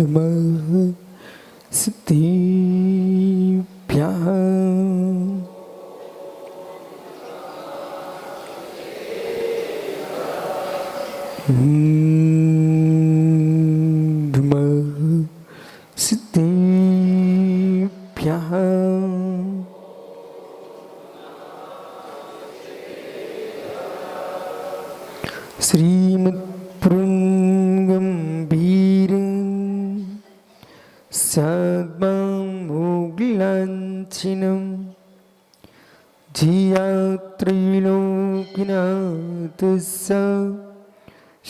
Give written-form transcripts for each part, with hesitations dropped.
नमः सिद्धिभ्यः। नमः सिद्धिभ्यः। श्रीमत्पुरुषगम्भीरं सद्ममुग्लाञ्छनं धियात्रैलोक्यनाथस्य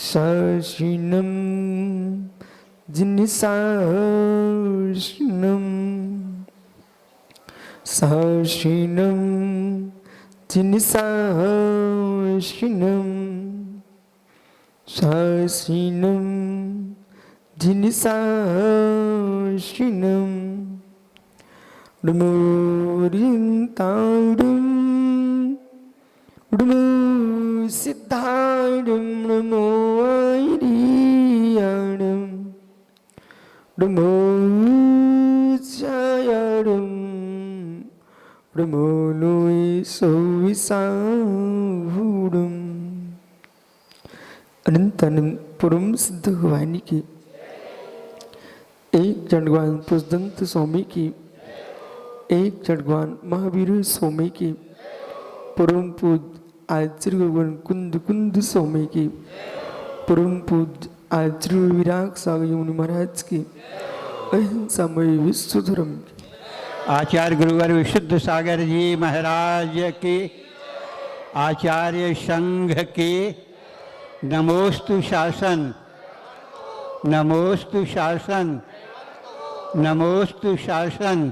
शासिनं जिनिशासिनं शासिनं जिनिशासिनं शासिनं जिनिशासिनं नमोरिन्ताडं नमो सिद्धाडं नमो आयर्याडं नमो जयाडं नमो लोय सौविसाहुडं। अनंत अनंत परम सिद्ध भवानी की, एक जड़वान पुष्पदंत स्वामी की, एक जड़वान महावीर स्वामी की, परम पूज आचार्य भगवान कुंद कुंद स्वामी की, परम पूज आचार्य विराग सागर मुनि महाराज की, अहिंसामय विश्व धर्म की, आचार्य गुरुवर विशुद्ध सागर जी महाराज की, आचार्य संघ की, नमोस्तु शासन, नमोस्तु शासन, नमोस्तु शासन।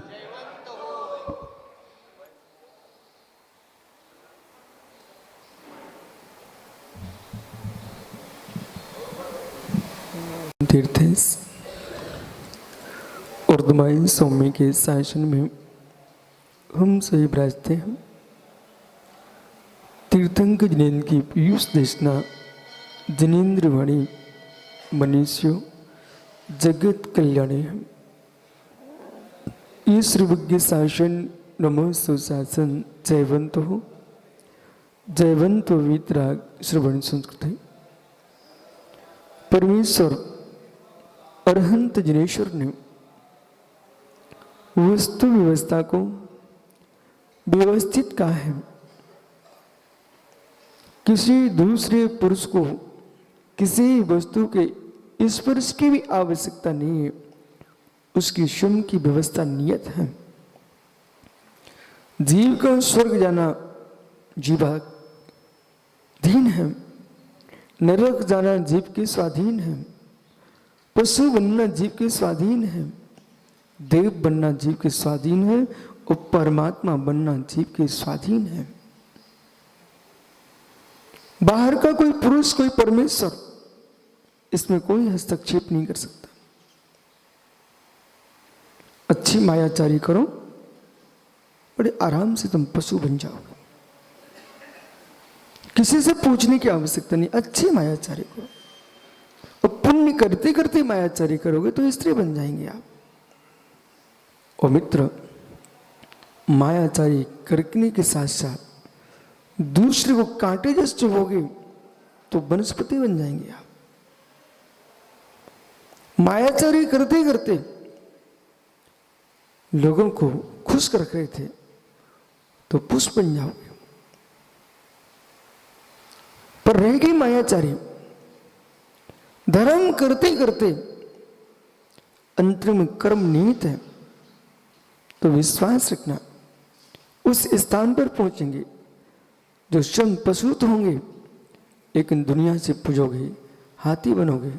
तीर्थेश अर्धमायी स्वामी के शासन में हम सभी विराजते हैं। तीर्थंकर जिनेन्द्र की पीयूष देशना जिनेन्द्र वाणी मनुष्यो जगत कल्याणी है। ये श्रीविज्ञ शासन नमो सुशासन जयवंतो वीतराग श्रवण संस्कृति। परमेश्वर अरहंत जिनेश्वर ने वस्तु व्यवस्था को व्यवस्थित कहा है। किसी दूसरे पुरुष को किसी वस्तु के स्पर्श की भी आवश्यकता नहीं है, उसकी स्वयं की व्यवस्था नियत है। जीव का स्वर्ग जाना जीवाधीन है, नरक जाना जीव के स्वाधीन है, पशु बनना जीव के स्वाधीन है, देव बनना जीव के स्वाधीन है और परमात्मा बनना जीव के स्वाधीन है। बाहर का कोई पुरुष कोई परमेश्वर इसमें कोई हस्तक्षेप नहीं कर सकता। अच्छी मायाचारी करो, बड़े आराम से तुम पशु बन जाओगे। किसी से पूछने की आवश्यकता नहीं, अच्छी मायाचारी करो और पुण्य करते करते मायाचारी करोगे तो स्त्री बन जाएंगे आप। और मित्र, मायाचारी करने के साथ साथ दूसरे को कांटे जैसे चुभोगे तो वनस्पति बन जाएंगे आप। मायाचारी करते करते लोगों को खुश कर रहे थे तो पुष्प बन जाओगे। पर रह गई मायाचारी, धर्म करते करते अंतरिम कर्म निहित है तो विश्वास रखना उस स्थान पर पहुंचेंगे जो स्वयं पशु तो होंगे लेकिन दुनिया से पूजोगे, हाथी बनोगे।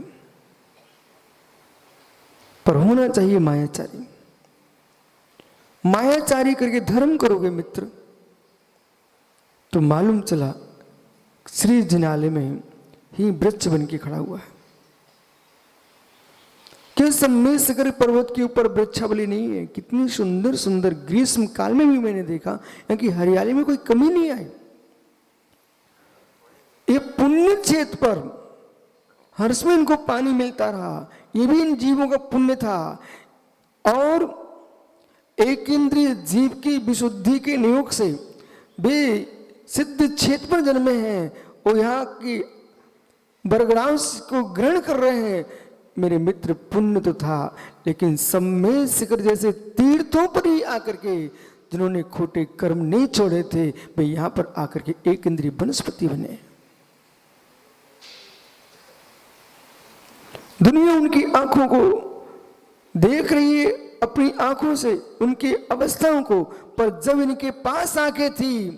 पर होना चाहिए मायाचारी। मायाचारी करके धर्म करोगे मित्र तो मालूम चला श्री जिनालय में ही वृक्ष बन के खड़ा हुआ है। क्या सम्मेद सागर पर्वत के ऊपर वृक्षावली नहीं है? कितनी सुंदर सुंदर, ग्रीष्म काल में भी मैंने देखा कि हरियाली में कोई कमी नहीं आई। ये पुण्य क्षेत्र पर हर्ष में इनको पानी मिलता रहा, ये भी इन जीवों का पुण्य था। और एक इंद्रिय जीव की विशुद्धि के नियोग से वे सिद्ध क्षेत्र पर जन्मे हैं और यहाँ की बरगड़ांश को ग्रहण कर रहे हैं। मेरे मित्र, पुण्य तो था, लेकिन सम्मेद शिखर जैसे तीर्थों पर ही आकर के जिन्होंने खोटे कर्म नहीं छोड़े थे, वे यहां पर आकर के एक इंद्रिय वनस्पति बने। दुनिया उनकी आंखों को देख रही है, अपनी आंखों से उनकी अवस्थाओं को, पर जब इनके पास आंखें थी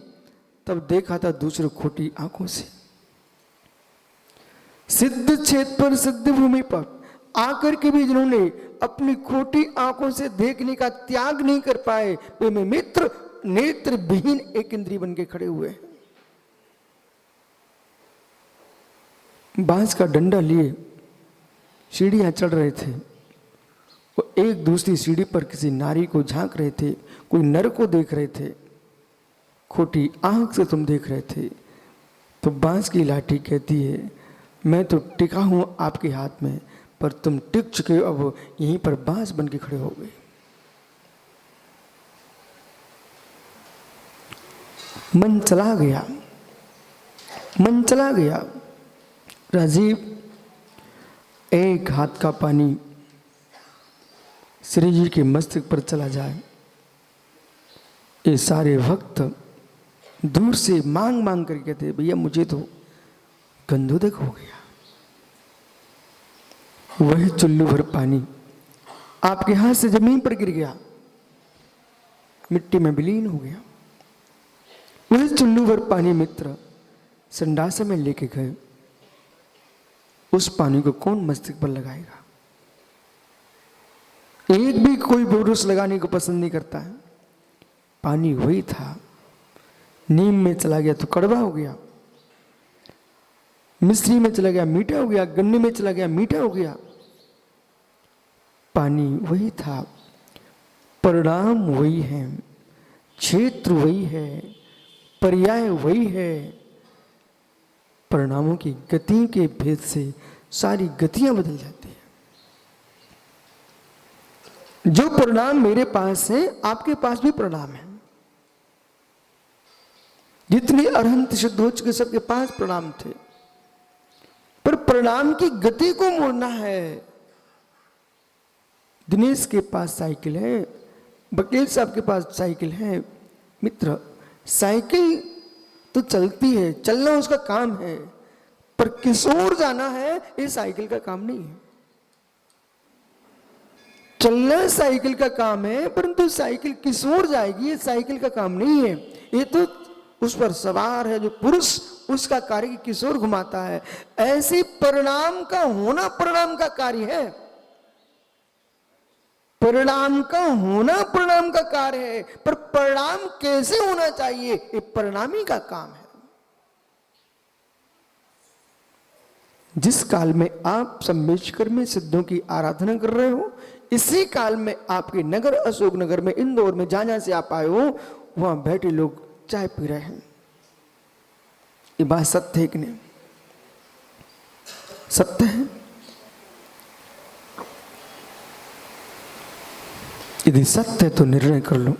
तब देखा था दूसरे खोटी आंखों से। सिद्ध क्षेत्र पर, सिद्ध भूमि पर आकर के भी जिन्होंने अपनी खोटी आंखों से देखने का त्याग नहीं कर पाए, वे में मित्र नेत्र विहीन एक इंद्रिय बन के खड़े हुए। बांस का डंडा लिए सीढ़ियां चढ़ रहे थे, वो एक दूसरी सीढ़ी पर किसी नारी को झांक रहे थे, कोई नर को देख रहे थे। खोटी आंख से तुम देख रहे थे तो बांस की लाठी कहती है, मैं तो टिका हूं आपके हाथ में, पर तुम टिक चुके हो, अब यहीं पर बांस बन के खड़े हो गए। मन चला गया, मन चला गया। राजीव, एक हाथ का पानी श्री जी के मस्तक पर चला जाए, ये सारे भक्त दूर से मांग मांग कर कहते, भैया मुझे तो गंधोदक हो गया। वही चुल्लू भर पानी आपके हाथ से जमीन पर गिर गया, मिट्टी में विलीन हो गया। वही चुल्लू भर पानी मित्र संडास में लेके गए, उस पानी को कौन मस्तक पर लगाएगा? एक भी कोई पुरुष लगाने को पसंद नहीं करता है। पानी वही था, नीम में चला गया तो कड़वा हो गया, मिश्री में चला गया मीठा हो गया, गन्ने में चला गया मीठा हो गया। पानी वही था, परिणाम वही है, क्षेत्र वही है, पर्याय वही है। परिणामों की गति के भेद से सारी गतियां बदल जाती हैं। जो परिणाम मेरे पास है, आपके पास भी परिणाम है। जितने अरहंत सिद्ध हो चुके सबके पास परिणाम थे, पर परिणाम की गति को मोड़ना है। दिनेश के पास साइकिल है, बकील साहब के पास साइकिल है। मित्र, साइकिल तो चलती है, चलना उसका काम है, पर किस ओर जाना है ये साइकिल का काम नहीं है। चलना साइकिल का काम है, परंतु साइकिल किस ओर जाएगी ये साइकिल का काम नहीं है। ये तो उस पर सवार है जो पुरुष, उसका कार्य किस ओर घुमाता है। ऐसे परिणाम का होना परिणाम का कार्य है, परिणाम का होना परिणाम का कार्य है, पर परिणाम कैसे होना चाहिए ये परिणामी का काम है। जिस काल में आप संबेशकर में सिद्धों की आराधना कर रहे हो, इसी काल में आपके नगर अशोकनगर में, इंदौर में, जहां से आप आए हो, वहां बैठे लोग चाय पी रहे हैं। ये बात सत्य है कि नहीं? सत्य है। यदि सत्य है तो निर्णय कर लो।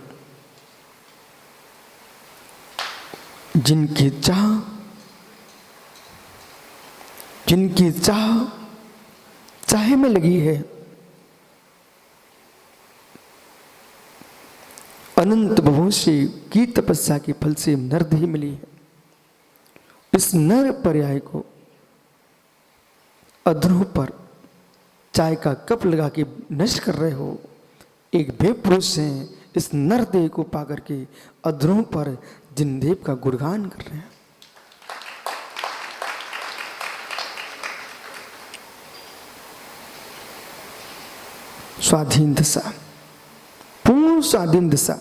जिनकी चाह चाहे में लगी है, अनंत भविष्य की तपस्या के फल से नरदेह मिली है। इस नर पर्याय को अधरों पर चाय का कप लगा के नष्ट कर रहे हो। एक वे पुरुष हैं इस नरदेह को पाकर के अधरों पर जिनदेव का गुणगान कर रहे हैं। स्वाधीन दशा, पूर्ण स्वाधीन दशा।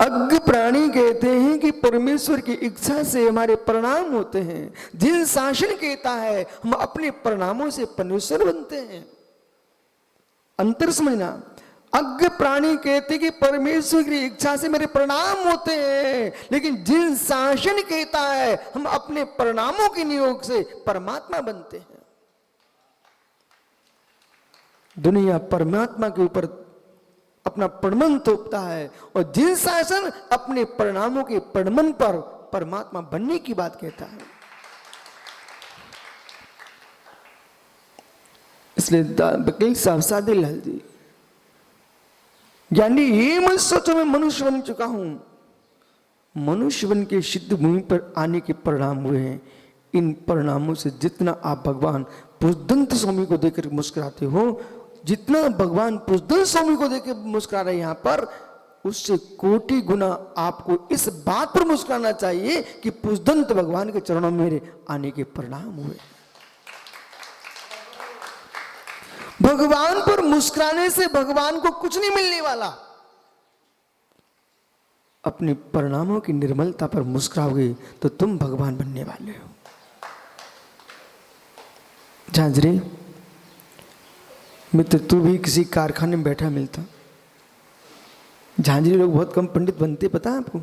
अज्ञ प्राणी कहते हैं कि परमेश्वर की इच्छा से हमारे परिणाम होते हैं। जिन शासन कहता है हम अपने परिणामों से परमेश्वर बनते हैं। अंतर समझना। अज्ञ प्राणी कहते कि परमेश्वर की इच्छा से मेरे परिणाम होते हैं, लेकिन जिन शासन कहता है हम अपने परिणामों के नियोग से परमात्मा बनते हैं। दुनिया परमात्मा के ऊपर अपना प्रमाण थोपता है और जिन शासन अपने परिणामों के प्रमाण पर परमात्मा बनने की बात कहता है। इसलिए वकील साहब सादे लाल जी, यानी ये मत सोचो मैं मनुष्य बन चुका हूं। मनुष्य बन के सिद्ध भूमि पर आने के परिणाम हुए हैं। इन परिणामों से जितना आप भगवान पुष्पदंत स्वामी को देखकर मुस्कुराते हो, जितना भगवान पुष्पदंत स्वामी को देखकर मुस्कुरा रहे हैं यहां पर, उससे कोटि गुना आपको इस बात पर मुस्कुराना चाहिए कि पुष्पदंत भगवान के चरणों में मेरे आने के परिणाम हुए। भगवान पर मुस्कुराने से भगवान को कुछ नहीं मिलने वाला। अपने परिणामों की निर्मलता पर मुस्कुराओगे तो तुम भगवान बनने वाले हो। झांझरी मित्र, तू भी किसी कारखाने में बैठा मिलता। झांझरी लोग बहुत कम पंडित बनते, पता है आपको?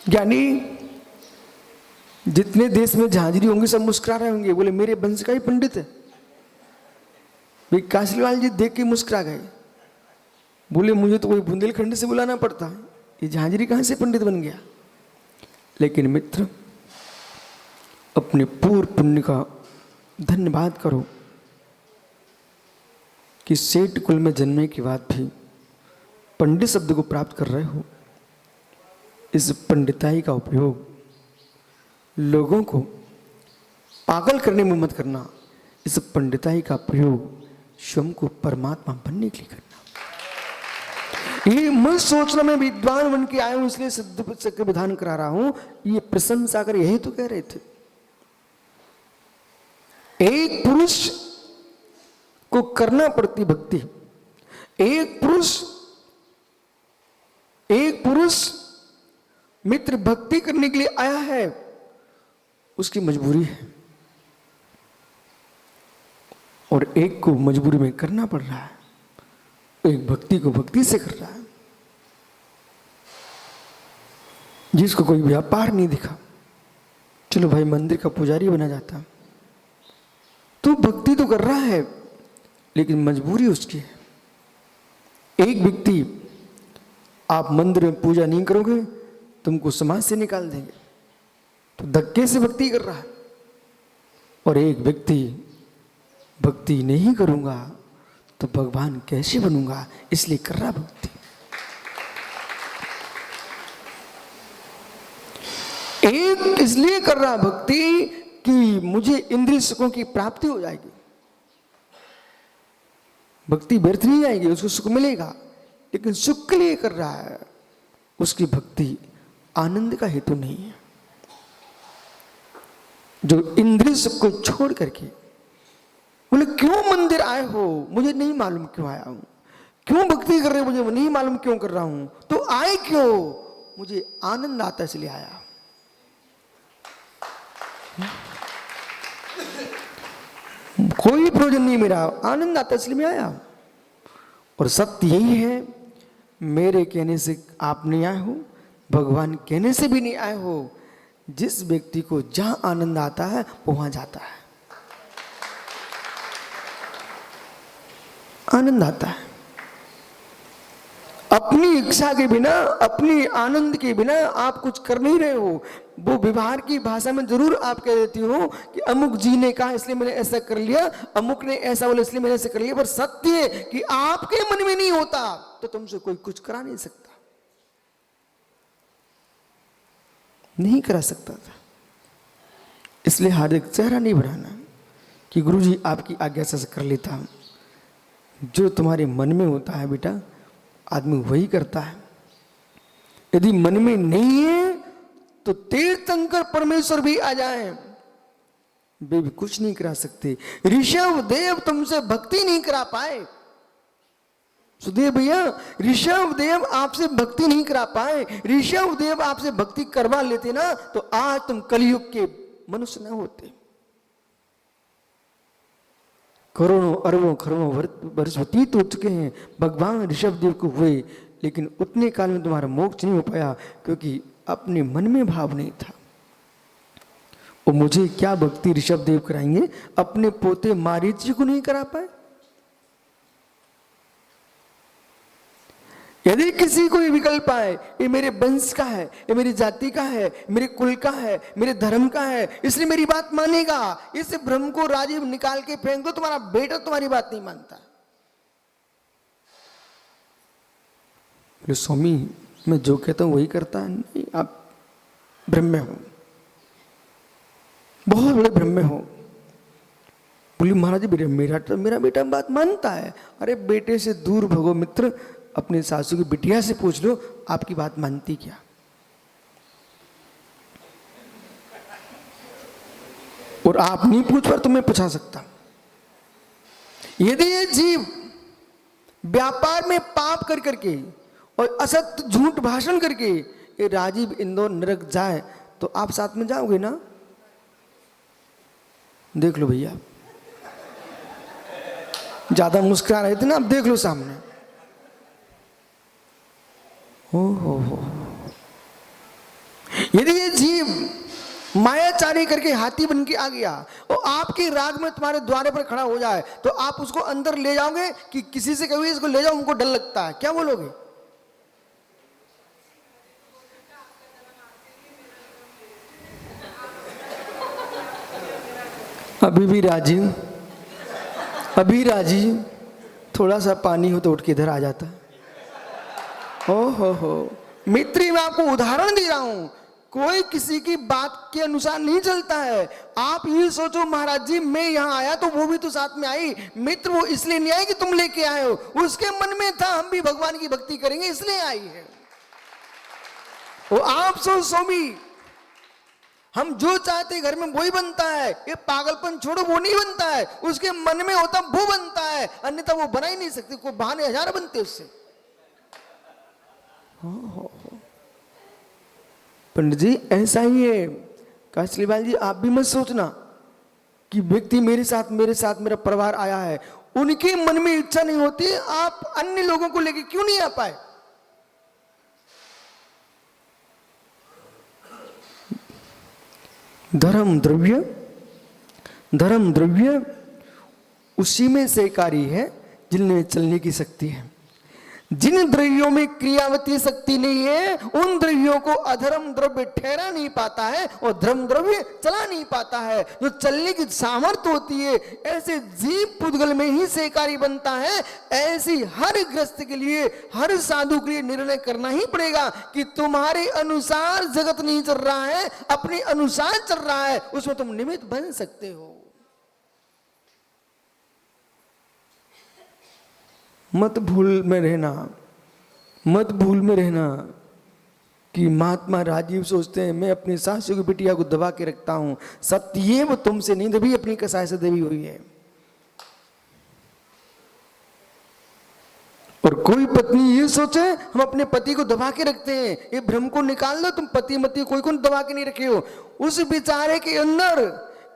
यानी जितने देश में झांझरी होंगे सब मुस्कुरा रहे होंगे, बोले मेरे वंश का ही पंडित है। भाई काशीलाल जी देख के मुस्कुरा गए, बोले मुझे तो कोई बुंदेलखंड से बुलाना पड़ता, ये झांझरी कहां से पंडित बन गया। लेकिन मित्र, अपने पूर्व पुण्य का धन्यवाद करो कि सेठ कुल में जन्मने के बाद भी पंडित शब्द को प्राप्त कर रहे हो। इस पंडिताई का उपयोग लोगों को पागल करने में मत करना, इस पंडिताई का प्रयोग स्वयं को परमात्मा बनने के लिए करना। ये मत सोचना मैं विद्वान बन के आया हूं इसलिए सिद्ध चक्र विधान करा रहा हूं, ये प्रशंसा कर यही तो कह रहे थे। एक पुरुष को करना पड़ती भक्ति। एक पुरुष मित्र भक्ति करने के लिए आया है, उसकी मजबूरी है, और एक को मजबूरी में करना पड़ रहा है, एक भक्ति को भक्ति से कर रहा है। जिसको कोई व्यापार नहीं दिखा, चलो भाई मंदिर का पुजारी बना जाता, तो भक्ति तो कर रहा है लेकिन मजबूरी उसकी है। एक व्यक्ति, आप मंदिर में पूजा नहीं करोगे तुमको समाज से निकाल देंगे, तो धक्के से भक्ति कर रहा है। और एक व्यक्ति, भक्ति नहीं करूंगा तो भगवान कैसे बनूंगा, इसलिए कर रहा भक्ति। एक इसलिए कर रहा भक्ति कि मुझे इंद्रिय सुखों की प्राप्ति हो जाएगी, भक्ति व्यर्थ नहीं जाएगी, उसको सुख मिलेगा, लेकिन सुख के लिए कर रहा है, उसकी भक्ति आनंद का हेतु नहीं है। जो इंद्रिय सुख को छोड़ करके बोले क्यों मंदिर आए हो, मुझे नहीं मालूम क्यों आया हूं, क्यों भक्ति कर रहे हो, मुझे नहीं मालूम क्यों कर रहा हूं, तो आए क्यों, मुझे आनंद आता इसलिए आया। कोई प्रयोजन नहीं मेरा, आनंद आता इसलिए मैं आया। और सत्य यही है, मेरे कहने से आप नहीं आए हो, भगवान कहने से भी नहीं आए हो। जिस व्यक्ति को जहां आनंद आता है वो वहां जाता है, आनंद आता है। अपनी इच्छा के बिना, अपनी आनंद के बिना आप कुछ कर नहीं रहे हो। वो व्यवहार की भाषा में जरूर आप कह देती हो कि अमुक जी ने कहा इसलिए मैंने ऐसा कर लिया, अमुक ने ऐसा बोला इसलिए मैंने ऐसा कर लिया, पर सत्य है कि आपके मन में नहीं होता तो तुमसे कोई कुछ करा नहीं सकता, नहीं करा सकता था। इसलिए हार्दिक चेहरा नहीं बढ़ाना कि गुरुजी आपकी आज्ञा से कर लेता हूं। जो तुम्हारे मन में होता है बेटा, आदमी वही करता है। यदि मन में नहीं है तो तीर्थंकर परमेश्वर भी आ जाए, वे भी कुछ नहीं करा सकते। ऋषभ देव तुमसे भक्ति नहीं करा पाए, सुदेव भैया, ऋषभ देव आपसे भक्ति नहीं करा पाए। ऋषभ देव आपसे भक्ति करवा लेते ना तो आज तुम कलयुग के मनुष्य न होते। करोड़ों अरबों खरबों वर्ष व्यतीत हो चुके हैं, भगवान ऋषभ देव को हुए, लेकिन उतने काल में तुम्हारा मोक्ष नहीं हो पाया क्योंकि अपने मन में भाव नहीं था। और मुझे क्या भक्ति ऋषभ देव कराएंगे, अपने पोते मारीच जी को नहीं करा पाए। यदि किसी को ये विकल्प आए, ये मेरे वंश का है, ये मेरी जाति का है, मेरे कुल का है, मेरे धर्म का है, इसलिए मेरी बात मानेगा, इस भ्रम को राजीव निकाल के फेंक दो, तुम्हारा बेटा तुम्हारी बात नहीं मानता। स्वामी मैं जो कहता हूं वही करता है। नहीं, आप भ्रम में हो, बहुत बड़े भ्रम में हो। बोली महाराज मेरा बेटा बात मानता है। अरे बेटे से दूर भगो मित्र, अपने सासू की बिटिया से पूछ लो आपकी बात मानती क्या। और आप नहीं पूछ पर तो मैं पूछा सकता। यदि ये जीव व्यापार में पाप कर करके और असत्य झूठ भाषण करके ये राजीव इंदौर नरक जाए तो आप साथ में जाओगे ना? देख लो भैया, ज्यादा मुस्कुरा रहे थे ना, अब देख लो सामने। हो यदि ये जीव मायाचारी करके हाथी बन के आ गया और आपके राग में तुम्हारे द्वारे पर खड़ा हो जाए तो आप उसको अंदर ले जाओगे कि किसी से कहोगे इसको ले जाओ, उनको डर लगता है, क्या बोलोगे? अभी राजीव थोड़ा सा पानी हो तो उठ के इधर आ जाता। हो मित्री, मैं आपको उदाहरण दे रहा हूं, कोई किसी की बात के अनुसार नहीं चलता है। आप ये सोचो महाराज जी मैं यहां आया तो वो भी तो साथ में आई। मित्र वो इसलिए नहीं आई कि तुम लेके आए हो, उसके मन में था हम भी भगवान की भक्ति करेंगे इसलिए आई है। वो आप स्वामी, हम जो चाहते घर में वही बनता है। ये पागलपन छोड़ो, वो नहीं बनता है, उसके मन में होता वो बनता है, अन्यथा वो बना ही नहीं सकते। कोई बहाने हजार बनते उससे। पंडित जी ऐसा ही है। काशलीवाल जी आप भी मत सोचना कि व्यक्ति मेरे साथ मेरा परिवार आया है, उनके मन में इच्छा नहीं होती, आप अन्य लोगों को लेके क्यों नहीं आ पाए? धर्म द्रव्य उसी में से कार्य है जिनमें चलने की शक्ति है। जिन द्रव्यों में क्रियावती शक्ति नहीं है उन द्रव्यों को अधर्म द्रव्य ठहरा नहीं पाता है और धर्म द्रव्य चला नहीं पाता है। जो चलने की सामर्थ्य होती है ऐसे जीव पुद्गल में ही सहकारी बनता है। ऐसी हर ग्रस्त के लिए, हर साधु के लिए निर्णय करना ही पड़ेगा कि तुम्हारे अनुसार जगत नहीं चल रहा है, अपने अनुसार चल रहा है, उसमें तुम निमित्त बन सकते हो। मत भूल में रहना कि महात्मा राजीव सोचते हैं मैं अपनी सासू की बिटिया को दबा के रखता हूं। सत्य वो तुमसे नहीं दबी, अपनी कसाई से दबी हुई है। और कोई पत्नी ये सोचे हम अपने पति को दबा के रखते हैं, ये भ्रम को निकाल दो। तुम पति मती कोई को दबा के नहीं रखे हो। उस बेचारे के अंदर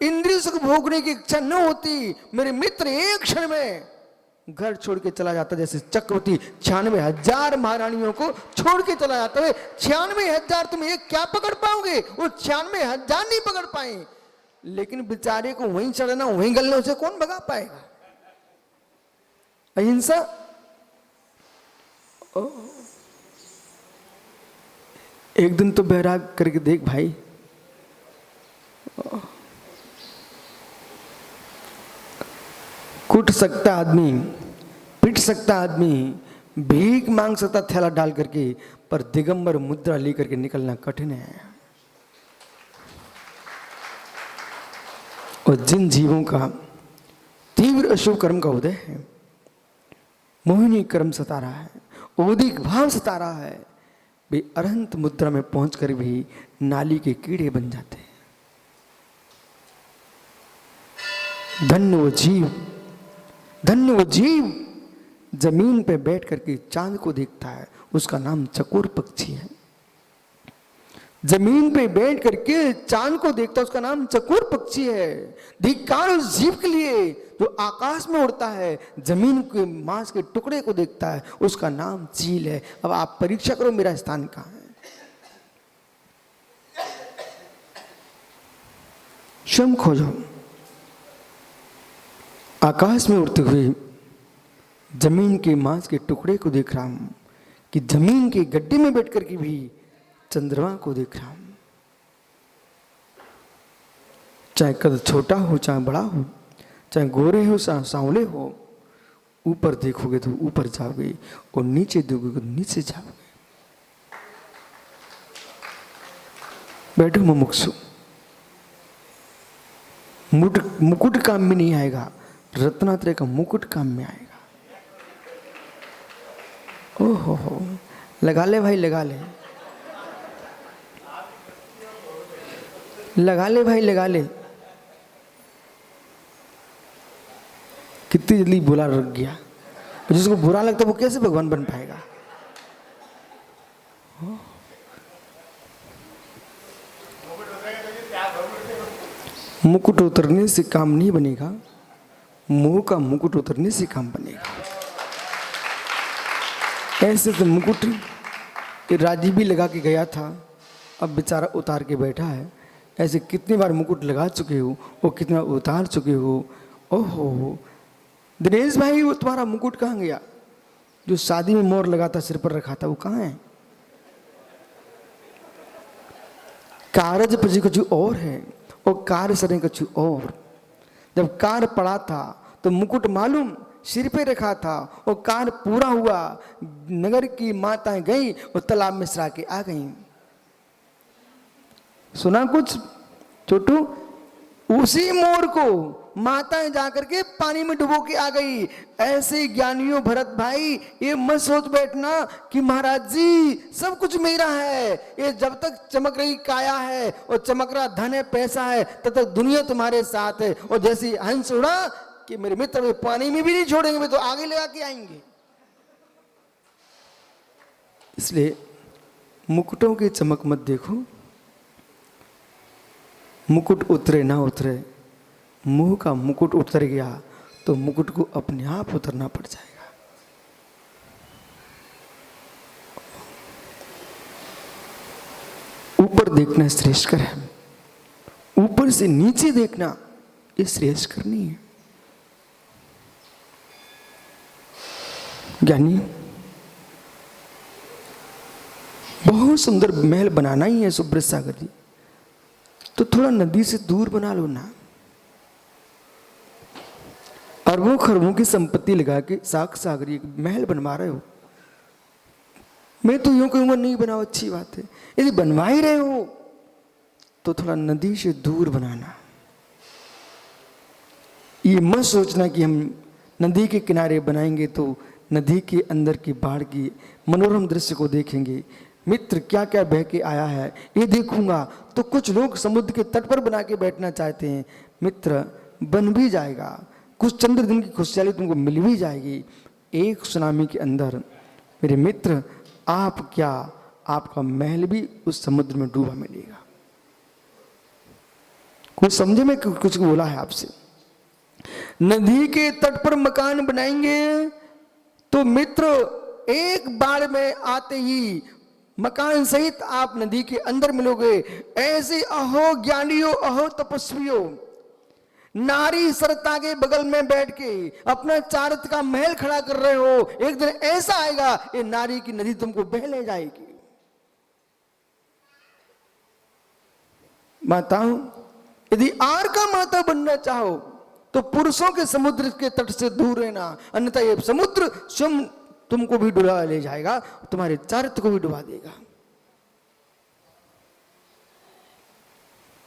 इंद्रिय सुख भोगने की इच्छा न होती, मेरे मित्र एक क्षण में घर छोड़ के चला जाता। जैसे चक्रवर्ती 96,000 महारानियों को छोड़ के चला जाता है। 96,000 तुम एक क्या पकड़ पाओगे? वो 96,000 नहीं पकड़ पाए, लेकिन बेचारे को वहीं चढ़ना वहीं गलना, उसे कौन भगा पाएगा? अहिंसा। एक दिन तो बैराग करके देख भाई, कुट सकता आदमी, पिट सकता आदमी, भीख मांग सकता थैला डाल करके, पर दिगंबर मुद्रा लेकर के निकलना कठिन है। और जिन जीवों का तीव्र अशुभ कर्म का उदय है, मोहिनी कर्म सता रहा है, औदिक भाव सता रहा है, वे अरहंत मुद्रा में पहुंचकर भी नाली के कीड़े बन जाते हैं। धन्य वो जीव जमीन पे बैठ करके चांद को देखता है, उसका नाम चकोर पक्षी है। जमीन पे बैठ करके चांद को देखता है, उसका नाम चकोर पक्षी है। धिक्कार उस जीव के लिए जो आकाश में उड़ता है, जमीन के मांस के टुकड़े को देखता है, उसका नाम चील है। अब आप परीक्षा करो मेरा स्थान कहाँ है। स्वयं खोजो। आकाश में उड़ते हुए जमीन के मांस के टुकड़े को देख रहा हूं कि जमीन के गड्ढे में बैठकर के भी चंद्रमा को देख रहा हूं। चाहे कद छोटा हो चाहे बड़ा हो, चाहे गोरे हो चाहे सांवले हो, ऊपर देखोगे तो ऊपर जाओगे और नीचे देखोगे तो नीचे जाओगे। बैठो मुमुक्षु, मुकुट काम में नहीं आएगा, रत्नात्रय का मुकुट काम में आएगा। ओहो हो, लगा ले भाई, लगा ले, लगा ले भाई, लगा ले। कितनी जल्दी बुरा लग गया। जिसको बुरा लगता है वो कैसे भगवान बन पाएगा? मुकुट उतरने से काम नहीं बनेगा, मुंह का मुकुट उतरने से काम बनेगा। ऐसे तो मुकुट राजीव भी लगा के गया था, अब बेचारा उतार के बैठा है। ऐसे कितनी बार मुकुट लगा चुके हो और कितना उतार चुके हो। ओहो दिनेश भाई, वो तुम्हारा मुकुट कहाँ गया? जो शादी में मोर लगा था, सिर पर रखा था, वो कहाँ है? कारज पर कुछ और है और कार्य सरें कुछ और। जब कार्य पड़ा था तो मुकुट मालूम सिर पे रखा था और कार्य पूरा हुआ, नगर की माताएं गई और तालाब में सरा के आ गई। सुना कुछ छोटू? उसी मोर को माताएं जाकर के पानी में डुबो के आ गई। ऐसे ज्ञानियों भरत भाई, ये मत सोच बैठना कि महाराज जी सब कुछ मेरा है। ये जब तक चमक रही काया है और चमक रहा धन है, पैसा है, तब तक दुनिया तुम्हारे साथ है। और जैसी हंस उड़ा कि मेरे मित्र वे पानी में भी नहीं छोड़ेंगे, वे तो आगे लगा के आएंगे। इसलिए मुकुटों की चमक मत देखो, मुकुट उतरे ना उतरे, मुंह का मुकुट उतर गया तो मुकुट को अपने आप उतरना पड़ जाएगा। ऊपर देखना श्रेष्ठकर है, ऊपर से नीचे देखना ये श्रेष्ठकर नहीं है। ज्ञानी बहुत सुंदर महल बनाना ही है सुब्रत सागर जी, तो थोड़ा नदी से दूर बना लो ना। अरबों खरबों की संपत्ति लगा के सागरी महल बनवा रहे हो। मैं तो यूं कहूंगा नहीं बनाओ, अच्छी बात है। यदि बनवा ही रहे हो तो थोड़ा नदी से दूर बनाना। ये मत सोचना कि हम नदी के किनारे बनाएंगे तो नदी के अंदर की बाढ़ की मनोरम दृश्य को देखेंगे। मित्र क्या क्या बह के आया है ये देखूंगा। तो कुछ लोग समुद्र के तट पर बना के बैठना चाहते हैं। मित्र बन भी जाएगा, कुछ चंद दिन की खुशहाली तुमको मिल भी जाएगी। एक सुनामी के अंदर मेरे मित्र आप क्या, आपका महल भी उस समुद्र में डूबा मिलेगा। कुछ समझे में कुछ बोला है आपसे? नदी के तट पर मकान बनाएंगे तो मित्र एक बाढ़ में आते ही मकान सहित आप नदी के अंदर मिलोगे। ऐसे अहो ज्ञानियों, अहो तपस्वियों, नारी सरता के बगल में बैठ के अपना चारित्र का महल खड़ा कर रहे हो। एक दिन ऐसा आएगा ये नारी की नदी तुमको बह ले जाएगी। माताओं, यदि आर का माता बनना चाहो तो पुरुषों के समुद्र के तट से दूर रहना, अन्यथा ये समुद्र स्वयं तुमको भी डुबा ले जाएगा, तुम्हारे चारित्र को भी डुबा देगा।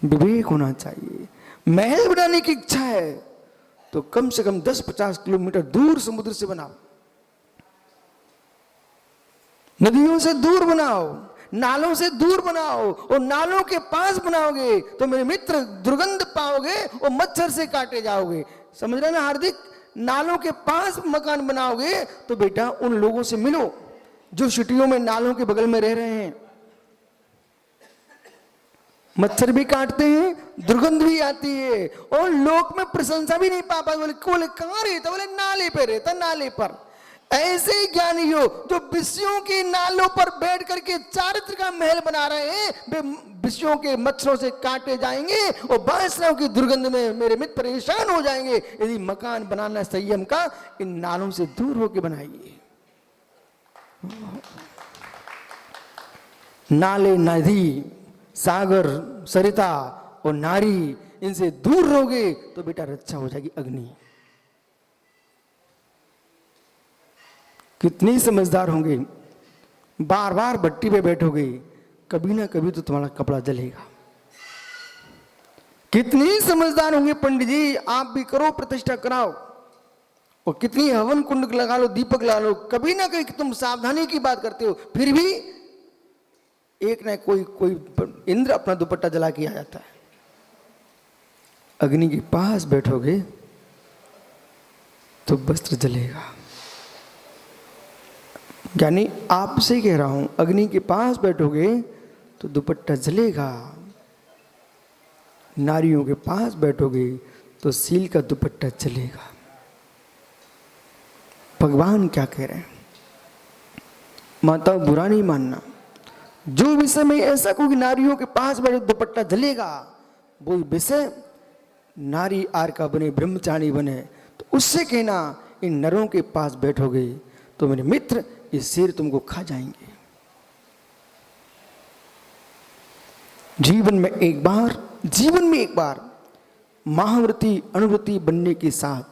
विवेक होना चाहिए। महल बनाने की इच्छा है तो कम से कम 10-50 किलोमीटर दूर समुद्र से बनाओ, नदियों से दूर बनाओ, नालों से दूर बनाओ। और नालों के पास बनाओगे तो मेरे मित्र दुर्गंध पाओगे और मच्छर से काटे जाओगे। समझ रहे ना हार्दिक? नालों के पास मकान बनाओगे तो बेटा उन लोगों से मिलो जो सिटियों में नालों के बगल में रह रहे हैं। मच्छर भी काटते हैं, दुर्गंध भी आती है और लोक में प्रशंसा भी नहीं पा पाए। बोले कहाँ रहता? बोले नाले पे रहता, नाले पर। ऐसे ज्ञानी हो जो विषयों की नालों पर बैठ करके चारित्र का महल बना रहे हैं, वे विषयों के मच्छरों से काटे जाएंगे और बांसुरियों की दुर्गंध में मेरे मित्र परेशान हो जाएंगे। यदि मकान बनाना संयम का, इन नालों से दूर होकर बनाइए। नाले, नदी, सागर, सरिता और नारी, इनसे दूर रहोगे तो बेटा रक्षा हो जाएगी। अग्नि कितनी समझदार होंगे, बार बार भट्टी पे बैठोगे, कभी ना कभी तो तुम्हारा कपड़ा जलेगा। कितनी समझदार होंगे पंडित जी, आप भी करो, प्रतिष्ठा कराओ, और कितनी हवन कुंड लगा लो, दीपक लगा लो, कभी ना कभी तुम सावधानी की बात करते हो, फिर भी एक ना कोई इंद्र अपना दुपट्टा जला के आ जाता है। अग्नि के पास बैठोगे तो वस्त्र जलेगा। यानी आपसे कह रहा हूं, अग्नि के पास बैठोगे तो दुपट्टा जलेगा। नारियों के पास बैठोगे तो सील का दुपट्टा जलेगा। भगवान क्या कह रहे हैं? माता बुरा नहीं मानना, जो विषय में ऐसा कोई नारियों के पास बैठे दुपट्टा जलेगा, वो विषय नारी आर का बने, ब्रह्मचारी बने, तो उससे कहना इन नरों के पास बैठोगे तो मेरे मित्र ये शेर तुमको खा जाएंगे। जीवन में एक बार महाव्रती अनुव्रती बनने के साथ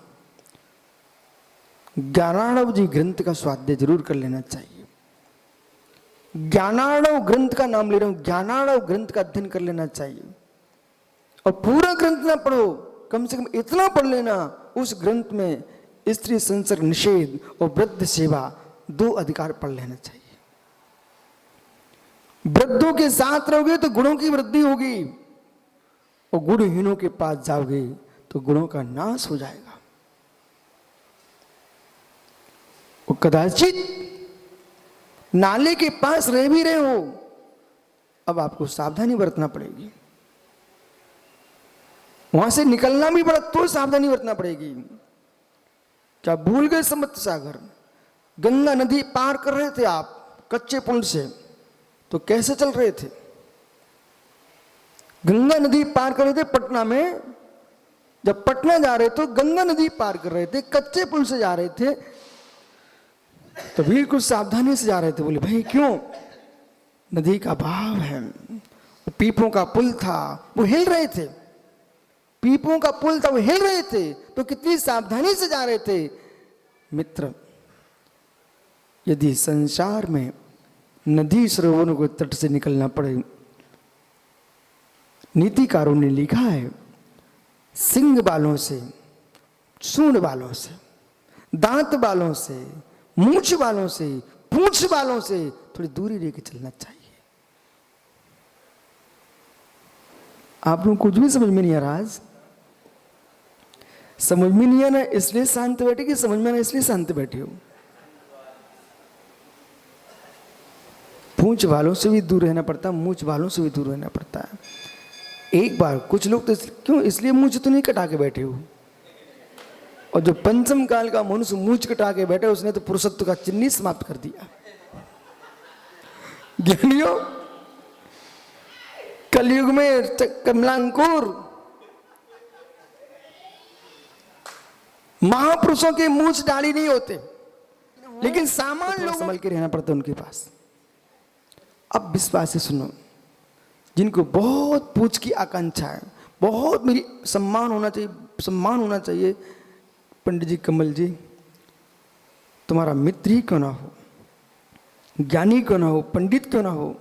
ज्ञानार्णव जी ग्रंथ का स्वाध्याय जरूर कर लेना चाहिए। ज्ञानार्णव ग्रंथ का नाम ले रहा हूं, ज्ञानार्णव ग्रंथ का अध्ययन कर लेना चाहिए। और पूरा ग्रंथ ना पढ़ो, कम से कम इतना पढ़ लेना, उस ग्रंथ में स्त्री संसर्ग निषेध और वृद्ध सेवा 2 अधिकार पढ़ लेना चाहिए। वृद्धों के साथ रहोगे तो गुणों की वृद्धि होगी, और गुणहीनों के पास जाओगे तो गुणों का नाश हो जाएगा। और कदाचित नाले के पास रह भी रहे हो, अब आपको सावधानी बरतना पड़ेगी। वहां से निकलना भी पड़ा तो सावधानी बरतना पड़ेगी। क्या भूल गए समुद्र सागर? गंगा नदी पार कर रहे थे आप कच्चे पुल से, तो कैसे चल रहे थे? गंगा नदी पार कर रहे थे पटना में, जब पटना जा रहे तो गंगा नदी पार कर रहे थे, कच्चे पुल से जा रहे थे, तो बिल्कुल सावधानी से जा रहे थे। बोले भाई क्यों? नदी का बहाव है, पीपों का पुल था वो हिल रहे थे, पीपों का पुल था वो हिल रहे थे, तो कितनी सावधानी से जा रहे थे। मित्र, यदि संसार में नदी सरोवरों को तट से निकलना पड़े, नीतिकारों ने लिखा है सिंह बालों से, सूंड बालों से, दांत बालों से, मूंछ बालों से, पूंछ बालों से थोड़ी दूरी लेके चलना चाहिए। आप लोग कुछ भी समझ में नहीं आ रहा? आज समझ में नहीं आना इसलिए शांत बैठे कि समझ में आना इसलिए शांत बैठे हो? पूंछ बालों से भी दूर रहना पड़ता है, मूंछ बालों से भी दूर रहना पड़ता है। एक बार कुछ लोग तो क्यों इसलिए मूंछ तो नहीं कटा के बैठे हो, और जो पंचम काल का मनुष्य मूंछ कटा के बैठे उसने तो पुरुषत्व का चिन्ह समाप्त कर दिया। ज्ञानियों, कलयुग में कमलांकुर महापुरुषों के मूंछ दाढ़ी नहीं होते, लेकिन सामान्य लोग संभल के रहना पड़ता है उनके पास। अब विश्वास से सुनो, जिनको बहुत पूछ की आकांक्षा है, बहुत मेरी सम्मान होना चाहिए, पंडित जी, कमल जी, तुम्हारा मित्र ही क्यों ना हो, ज्ञानी क्यों ना हो, पंडित क्यों ना हो,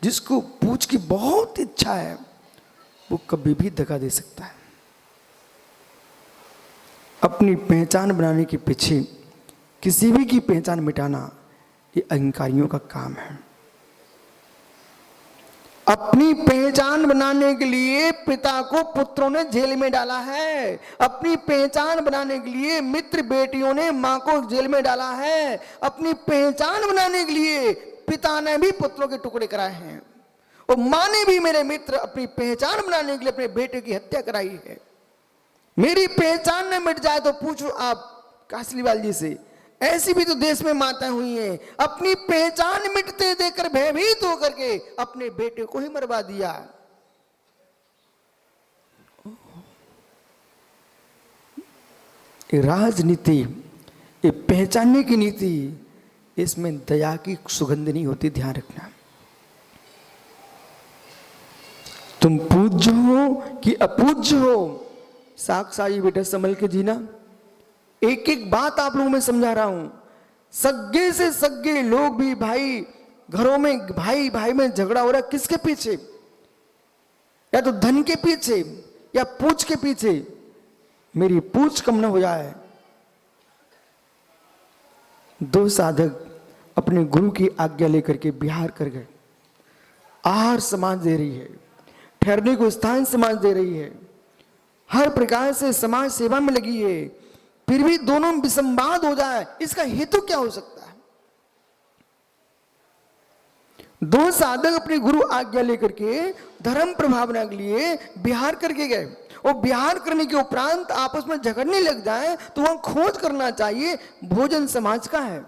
जिसको पूछ की बहुत इच्छा है, वो कभी भी धक्का दे सकता है। अपनी पहचान बनाने के पीछे किसी भी की पहचान मिटाना ये अहंकारियों का काम है। अपनी पहचान बनाने के लिए पिता को पुत्रों ने जेल में डाला है, अपनी पहचान बनाने के लिए मित्र बेटियों ने मां को जेल में डाला है, अपनी पहचान बनाने के लिए पिता ने भी पुत्रों के टुकड़े कराए हैं, और मां ने भी मेरे मित्र अपनी पहचान बनाने के लिए अपने बेटे की हत्या कराई है। मेरी पहचान न मिट जाए तो पूछो आप कासलीवाल जी से, ऐसी भी तो देश में माताएं हुई हैं, अपनी पहचान मिटते देकर भयभीत होकर के अपने बेटे को ही मरवा दिया। ये राजनीति, ये पहचानने की नीति, इसमें दया की सुगंध नहीं होती, ध्यान रखना। तुम पूज्य हो कि अपूज्य हो, साक्षात बेटा संभल के जीना। एक एक बात आप लोगों में समझा रहा हूं। सगे से सगे लोग भी भाई, घरों में भाई भाई में झगड़ा हो रहा है, किसके पीछे? या तो धन के पीछे या पूछ के पीछे। मेरी पूछ कम ना हो जाए। दो साधक अपने गुरु की आज्ञा लेकर के बिहार कर गए। आहार समाज दे रही है, ठहरने को स्थान समाज दे रही है, हर प्रकार से समाज सेवा में लगी है, फिर भी दोनों विसंवाद हो जाए, इसका हेतु क्या हो सकता है? दो साधक अपने गुरु आज्ञा लेकर के धर्म प्रभावना के लिए बिहार करके गए, और बिहार करने के उपरांत आपस में झगड़ने लग जाए तो वहां खोज करना चाहिए, भोजन समाज का है,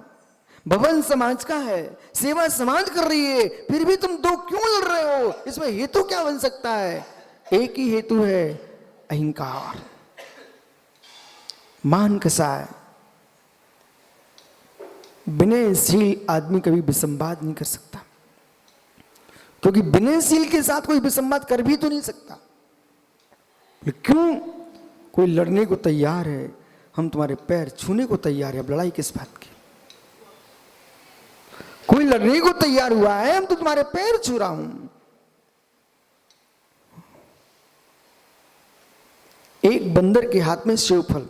भवन समाज का है, सेवा समाज कर रही है, फिर भी तुम दो क्यों लड़ रहे हो? इसमें हेतु क्या बन सकता है? एक ही हेतु है, अहंकार, मान कसा है। विनयशील आदमी कभी विसंवाद नहीं कर सकता, क्योंकि विनयशील के साथ कोई विसंवाद कर भी तो नहीं सकता। क्यों? कोई लड़ने को तैयार है, हम तुम्हारे पैर छूने को तैयार है, अब लड़ाई किस बात की? कोई लड़ने को तैयार हुआ है, हम तो तुम्हारे पैर छू रहा हूं। एक बंदर के हाथ में सेव फल,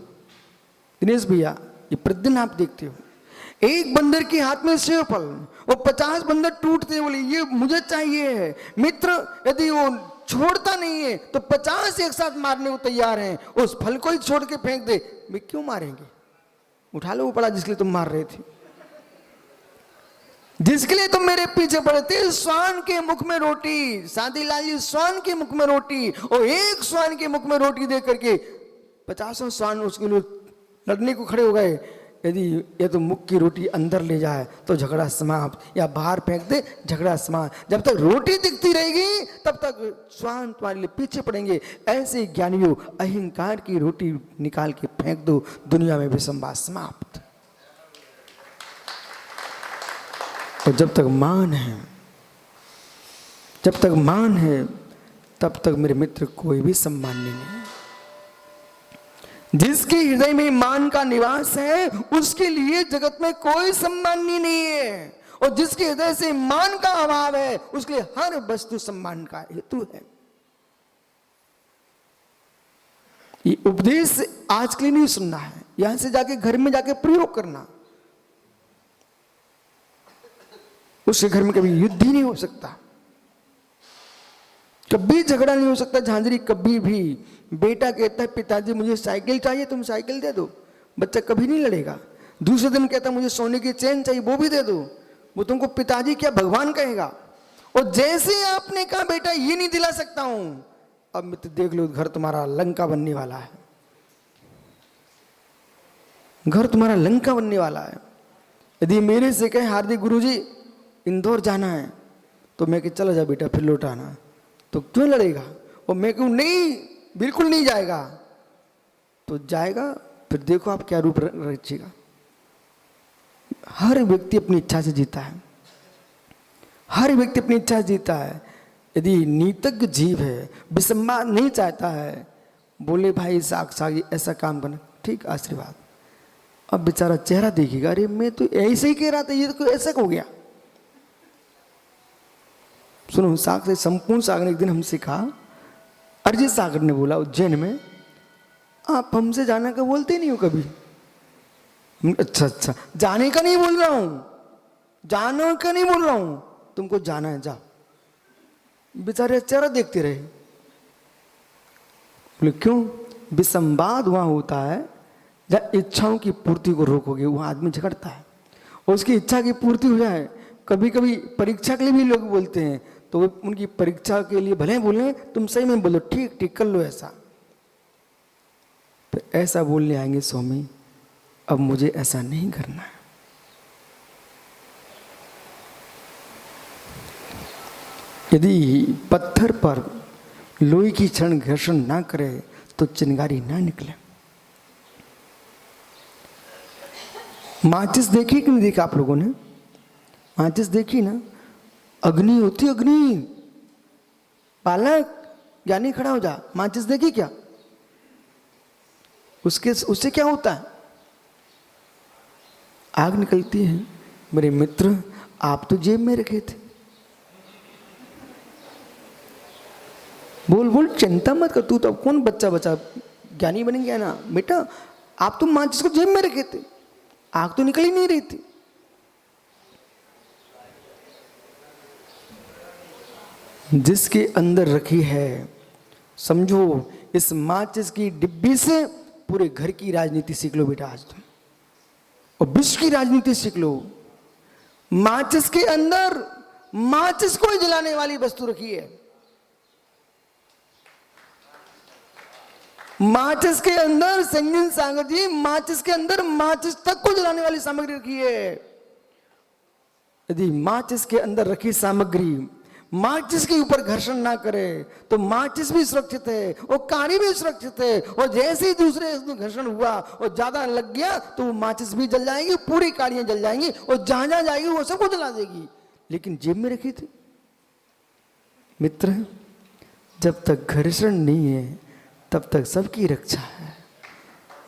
दिनेश भैया ये प्रतिदिन आप देखते हो, एक बंदर के हाथ में सेव फल, वो 50 बंदर टूटते बोले ये मुझे चाहिए है। मित्र यदि वो छोड़ता नहीं है तो 50 एक साथ मारने को तैयार हैं, उस फल को ही छोड़ के फेंक दे। वे क्यों मारेंगे? उठा लो वो पड़ा जिसके लिए तुम मार रहे थे, जिसके लिए तुम मेरे पीछे पड़े थे। स्वान के मुख में रोटी, सादी लाल जी, स्वान के मुख में रोटी, और एक स्वान के मुख में रोटी दे करके 50 स्वान उसके लिए लड़ने को खड़े हो गए। यदि ये तो मुख की रोटी अंदर ले जाए तो झगड़ा समाप्त, या बाहर फेंक दे झगड़ा समाप्त। जब तक रोटी दिखती रहेगी तब तक स्वान तुम्हारे लिए पीछे पड़ेंगे। ऐसे ज्ञानियों, अहंकार की रोटी निकाल के फेंक दो, दुनिया में विसंवाद समाप्त। तो जब तक मान है, जब तक मान है, तब तक मेरे मित्र कोई भी सम्मान नहीं है। जिसके हृदय में मान का निवास है उसके लिए जगत में कोई सम्माननीय नहीं है, और जिसके हृदय से मान का अभाव है उसके लिए हर वस्तु सम्मान का हेतु है। ये उपदेश आज के लिए नहीं सुनना है, यहां से जाके घर में जाके प्रयोग करना। उसके घर में कभी युद्ध ही नहीं हो सकता, कभी झगड़ा नहीं हो सकता। झांझरी कभी भी, बेटा कहता है पिताजी मुझे साइकिल चाहिए, तुम साइकिल दे दो, बच्चा कभी नहीं लड़ेगा। दूसरे दिन कहता मुझे सोने की चेन चाहिए, वो भी दे दो, वो तुमको पिताजी क्या भगवान कहेगा। और जैसे आपने कहा बेटा ये नहीं दिला सकता हूं, अब मित्र देख लो घर तुम्हारा लंका बनने वाला है, घर तुम्हारा लंका बनने वाला है। यदि मेरे से कहे हार्दिक गुरुजी इंदौर जाना है, तो मैं कि चला जा बेटा फिर लौट आना, तो क्यों लड़ेगा? और मैं कहूं नहीं बिल्कुल नहीं जाएगा, तो जाएगा, फिर देखो आप क्या रूप रचेगा। हर व्यक्ति अपनी इच्छा से जीता है, हर व्यक्ति अपनी इच्छा से जीता है। यदि नीतज्ञ जीव है, विसंवाद नहीं चाहता है, बोले भाई साक्षात ऐसा काम करना, ठीक आशीर्वाद। अब बेचारा चेहरा देखेगा, अरे मैं तो ऐसे ही कह रहा था, ये तो ऐसा हो गया। सुनो, सागर संपूर्ण सागर ने एक दिन हमसे कहा, अरिजीत सागर ने बोला उज्जैन में, आप हमसे जाने का बोलते नहीं हो कभी। अच्छा अच्छा, जाने का नहीं बोल रहा हूं, जाने का नहीं बोल रहा हूं, तुमको जाना है जा। बेचारे चेहरा देखते रहे। बोले क्यों? विसंवाद वहां होता है जब इच्छाओं की पूर्ति को रोकोगे, वहां आदमी झगड़ता है, और उसकी इच्छा की पूर्ति हो जाए। कभी कभी परीक्षा के लिए भी लोग बोलते हैं, तो वो उनकी परीक्षा के लिए भले बोले, तुम सही में बोलो ठीक ठीक कर लो ऐसा, तो ऐसा बोलने आएंगे स्वामी अब मुझे ऐसा नहीं करना है। यदि पत्थर पर लोहे की क्षण घर्षण ना करे तो चिंगारी ना निकले। माचिस देखी कि नहीं देखा आप लोगों ने? माचिस देखी ना? अग्नि होती, अग्नि। बालक ज्ञानी खड़ा हो जा, माचिस देखी क्या? उससे क्या होता है? आग निकलती है। मेरे मित्र, आप तो जेब में रखे थे। बोल बोल, चिंता मत कर, तू तो अब कौन बच्चा बच्चा ज्ञानी बन गया ना बेटा। आप तो माचिस को जेब में रखे थे, आग तो निकल ही नहीं रही थी। जिसके अंदर रखी है, समझो इस माचिस की डिब्बी से पूरे घर की राजनीति सीख लो बेटा आज तुम, और विश्व की राजनीति सीख लो। माचिस के अंदर माचिस को जलाने वाली वस्तु रखी है। माचिस के अंदर, संजन सागर जी, माचिस के अंदर माचिस तक को जलाने वाली सामग्री रखी है। यदि माचिस के अंदर रखी सामग्री माचिस के ऊपर घर्षण ना करे तो माचिस भी सुरक्षित है और काड़ी भी सुरक्षित है। और जैसे ही दूसरे इसमें घर्षण हुआ और ज्यादा लग गया तो वो माचिस भी जल जाएगी, पूरी काड़ियां जल जाएंगी और जहां जहां जाएगी वो सबको जला देगी। लेकिन जेब में रखी थी। मित्र, जब तक घर्षण नहीं है तब तक सबकी रक्षा है।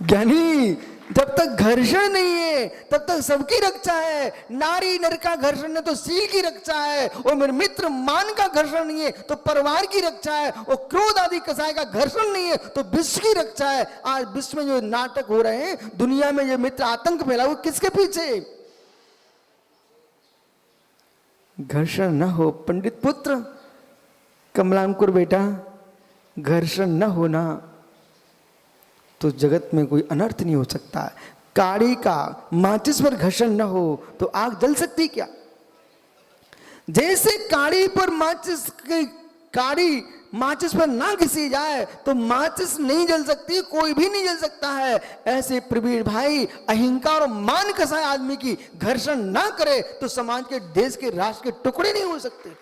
ज्ञानी, जब तक घर्षण नहीं है तब तक सबकी रक्षा है। नारी नर का घर्षण है तो सील की रक्षा है, और मेरे मित्र मान का घर्षण नहीं है तो परिवार की रक्षा है, और क्रोध आदि कसाय का घर्षण नहीं है तो विश्व की रक्षा है। आज विश्व में जो नाटक हो रहे हैं, दुनिया में जो मित्र आतंक फैला, वो किसके पीछे? घर्षण न हो पंडित पुत्र, कमलांकुर बेटा, घर्षण न होना तो जगत में कोई अनर्थ नहीं हो सकता। काड़ी का माचिस पर घर्षण न हो तो आग जल सकती क्या? जैसे काड़ी पर माचिस की काड़ी माचिस पर ना घिसी जाए तो माचिस नहीं जल सकती, कोई भी नहीं जल सकता है। ऐसे प्रवीण भाई, अहंकार और मान कसाय आदमी की घर्षण ना करे तो समाज के, देश के, राष्ट्र के टुकड़े नहीं हो सकते।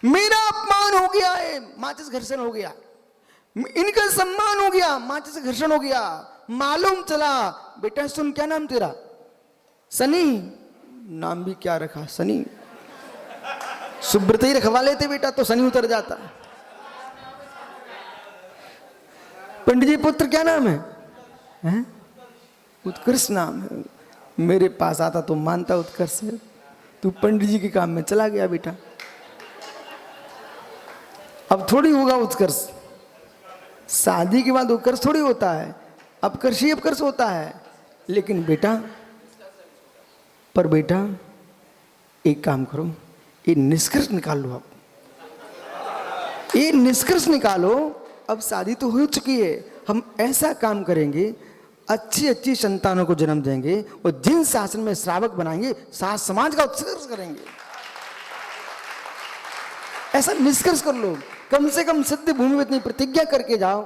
मेरा अपमान हो गया है, माचिस घर्षण हो गया। इनका सम्मान हो गया, माचिस से घर्षण हो गया। मालूम चला, बेटा सुन, क्या नाम तेरा? सनी। नाम भी क्या रखा, सनी। सुब्रत ही रखवा लेते बेटा तो सनी उतर जाता। पंडित जी पुत्र क्या नाम है? उत्कर्ष नाम है। मेरे पास आता तो मानता उत्कर्ष है, तू पंडित जी के काम में चला गया बेटा। अब थोड़ी होगा उत्कर्ष, शादी के बाद उत्कर्ष थोड़ी होता है, अपकर्ष ही अपकर्ष होता है। लेकिन बेटा, पर बेटा एक काम करो, ये निष्कर्ष निकाल लो। अब ये निष्कर्ष निकालो, अब शादी तो हो चुकी है, हम ऐसा काम करेंगे, अच्छी अच्छी संतानों को जन्म देंगे और जिन शासन में श्रावक बनाएंगे, सास समाज का उत्कर्ष करेंगे। ऐसा निष्कर्ष कर लो, कम से कम सिद्ध भूमि में इतनी प्रतिज्ञा करके जाओ,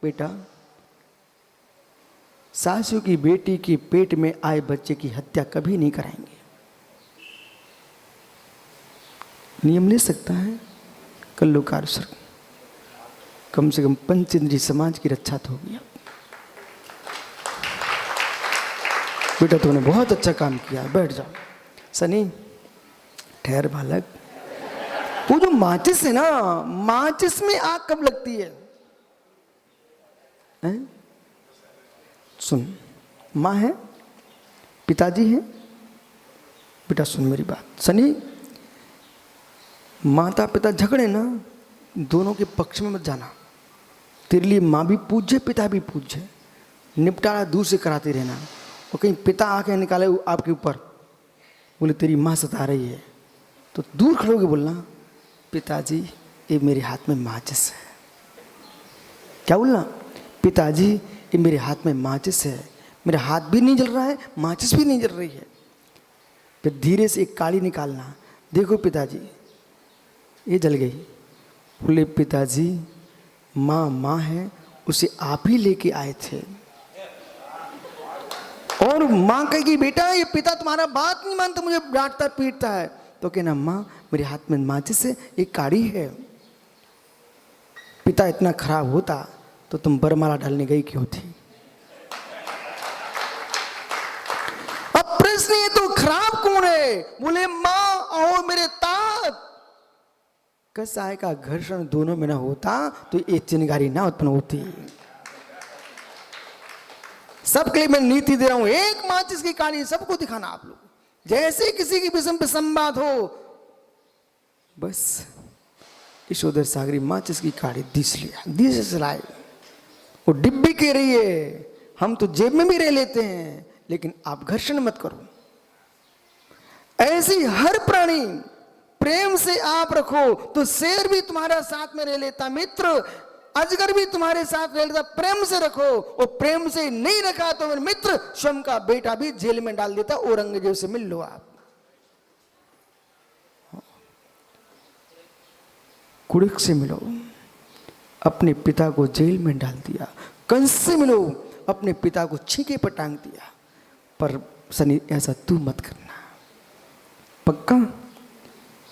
बेटा सासू की बेटी के पेट में आए बच्चे की हत्या कभी नहीं कराएंगे। नियम ले सकता है कल्लुकार सर, कम से कम पंचेंद्रीय समाज की रक्षा तो होगी। बेटा तुमने बहुत अच्छा काम किया, बैठ जाओ। सनी ठहर बालक, वो जो माचिस है ना, माचिस में आग कब लगती है? सुन, माँ है, पिताजी है, बेटा सुन मेरी बात। सनी, माता पिता झगड़े ना, दोनों के पक्ष में मत जाना। तेरे लिए माँ भी पूज्य, पिता भी पूज्य, निपटारा दूर से कराते रहना। और कहीं पिता आके निकाले आपके ऊपर, बोले तेरी माँ सता रही है, तो दूर खड़े होके बोलना, पिताजी ये मेरे हाथ में माचिस है। क्या बोलना? पिताजी ये मेरे हाथ में माचिस है, मेरा हाथ भी नहीं जल रहा है, माचिस भी नहीं जल रही है। फिर धीरे से एक काड़ी निकालना, देखो पिताजी ये जल गई। बोले पिताजी माँ माँ है, उसे आप ही लेके आए थे। और माँ कहेगी बेटा ये पिता तुम्हारा बात नहीं मानता, मुझे डांटता पीटता है। तो कहना माँ मेरे हाथ में माचिस है, एक काड़ी है। पिता इतना खराब होता तो तुम बरमाला डालने गई क्यों थी? अब प्रश्न ये तो खराब कौन है? बोले मां आओ मेरे तात। कसाय का घर्षण दोनों में ना होता तो ये चिंगारी ना उत्पन्न होती। सबके लिए मैं नीति दे रहा हूं, एक माचिस की कहानी सबको दिखाना। आप लोग जैसे किसी की विषम पे संवाद हो, बस यशोधर सागरी माचिस की काड़ी दिस लाए। वो डिब्बी कह रही है हम तो जेब में भी रह लेते हैं, लेकिन आप घर्षण मत करो। ऐसी हर प्राणी प्रेम से आप रखो तो शेर भी तुम्हारा साथ में रह लेता, मित्र अजगर भी तुम्हारे साथ रह लेता। प्रेम से रखो, और प्रेम से नहीं रखा तो मेरे मित्र स्वयं का बेटा भी जेल में डाल देता। औरंगजेब से मिल लो आप। कुड़क से मिलो, अपने पिता को जेल में डाल दिया। कंस से मिलो, अपने पिता को छीके पर टांग दिया। पर सनी ऐसा तू मत करना, पक्का?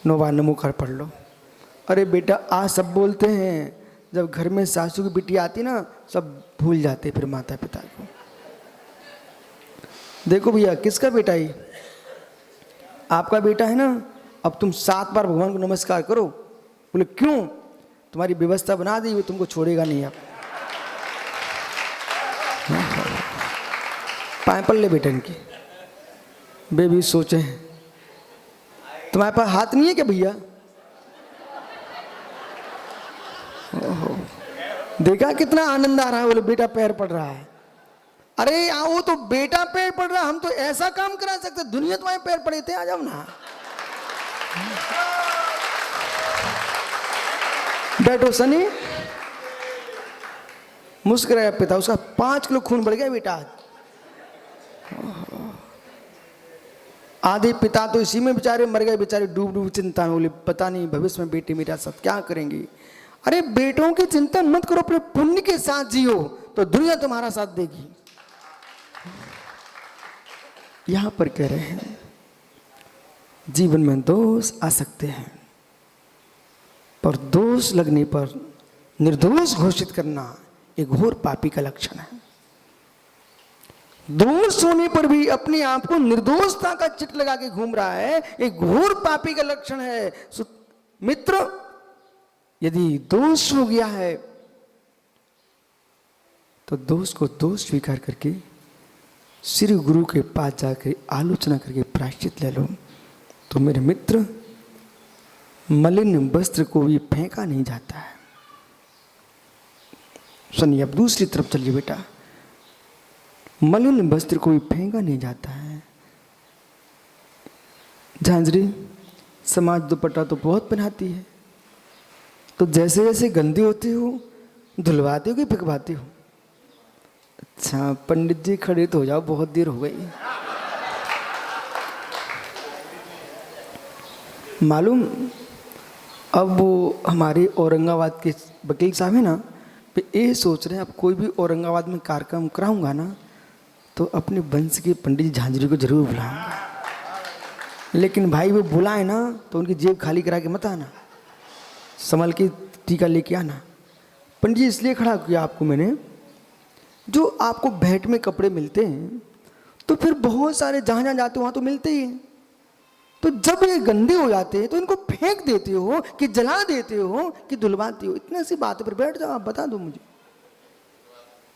नोवा नमोकार पढ़ लो। अरे बेटा आज सब बोलते हैं, जब घर में सासू की बेटी आती ना सब भूल जाते फिर माता पिता को। देखो भैया किसका बेटा है? आपका बेटा है ना। अब तुम 7 बार भगवान को नमस्कार करो। बोले क्यों? तुम्हारी व्यवस्था बना दी, वो तुमको छोड़ेगा नहीं। आप पाए पल्ले बेटे इनकी बेबी सोचे हैं। तुम्हारे पास हाथ नहीं है क्या भैया? ओहो, देखा कितना आनंद आ रहा है। बोले बेटा पैर पड़ रहा है। अरे वो तो बेटा पैर पड़ रहा, हम तो ऐसा काम करा सकते। दुनिया तुम्हारे पैर पड़े थे, आ जाओ ना। बैठो सनी। मुस्कुराया पिता, उसका 5 किलो खून बढ़ गया बेटा। आधे पिता तो इसी में बेचारे मर गए, बेचारे डूब डूब चिंता में। बोले पता नहीं भविष्य में बेटे मेरा साथ क्या करेंगे। अरे बेटों की चिंता मत करो, अपने पुण्य के साथ जियो तो दुनिया तुम्हारा साथ देगी। यहां पर कह रहे हैं जीवन में दोष आ सकते हैं, पर दोष लगने पर निर्दोष घोषित करना एक घोर पापी का लक्षण है। दोष होने पर भी अपने आप को निर्दोषता का चिट लगा के घूम रहा है, एक घोर पापी का लक्षण है। मित्र यदि दोष हो गया है तो दोष को दोष स्वीकार करके श्री गुरु के पास जाकर आलोचना करके प्रायश्चित ले लो। तो मेरे मित्र मलिन वस्त्र को भी फेंका नहीं जाता है। सुनिए, अब दूसरी तरफ चलिए बेटा। मलिन वस्त्र को भी फेंका नहीं जाता है। झांझरी समाज दुपट्टा तो बहुत पहनाती है, तो जैसे जैसे गंदे होते हो धुलवाते हो कि फेंकवाते हो? अच्छा पंडित जी खड़े तो हो जाओ, बहुत देर हो गई। मालूम अब वो हमारे औरंगाबाद के वकील साहब है ना, पे ये सोच रहे हैं अब कोई भी औरंगाबाद में कार्यक्रम कराऊंगा ना तो अपने वंश के पंडित जी झांझरी को जरूर बुलाऊंगा। लेकिन भाई वो बुलाए ना तो उनकी जेब खाली करा के मत आना, संभल के टीका लेके आना। पंडित जी इसलिए खड़ा किया आपको मैंने, जो आपको भेंट में कपड़े मिलते हैं तो फिर बहुत सारे जहाँ जहाँ जाते हो वहाँ तो मिलते ही हैं। तो जब ये गंदे हो जाते हैं तो इनको फेंक देते हो कि जला देते हो कि धुलवाते हो? इतनी सी बात पर बैठ जाओ, आप बता दो मुझे।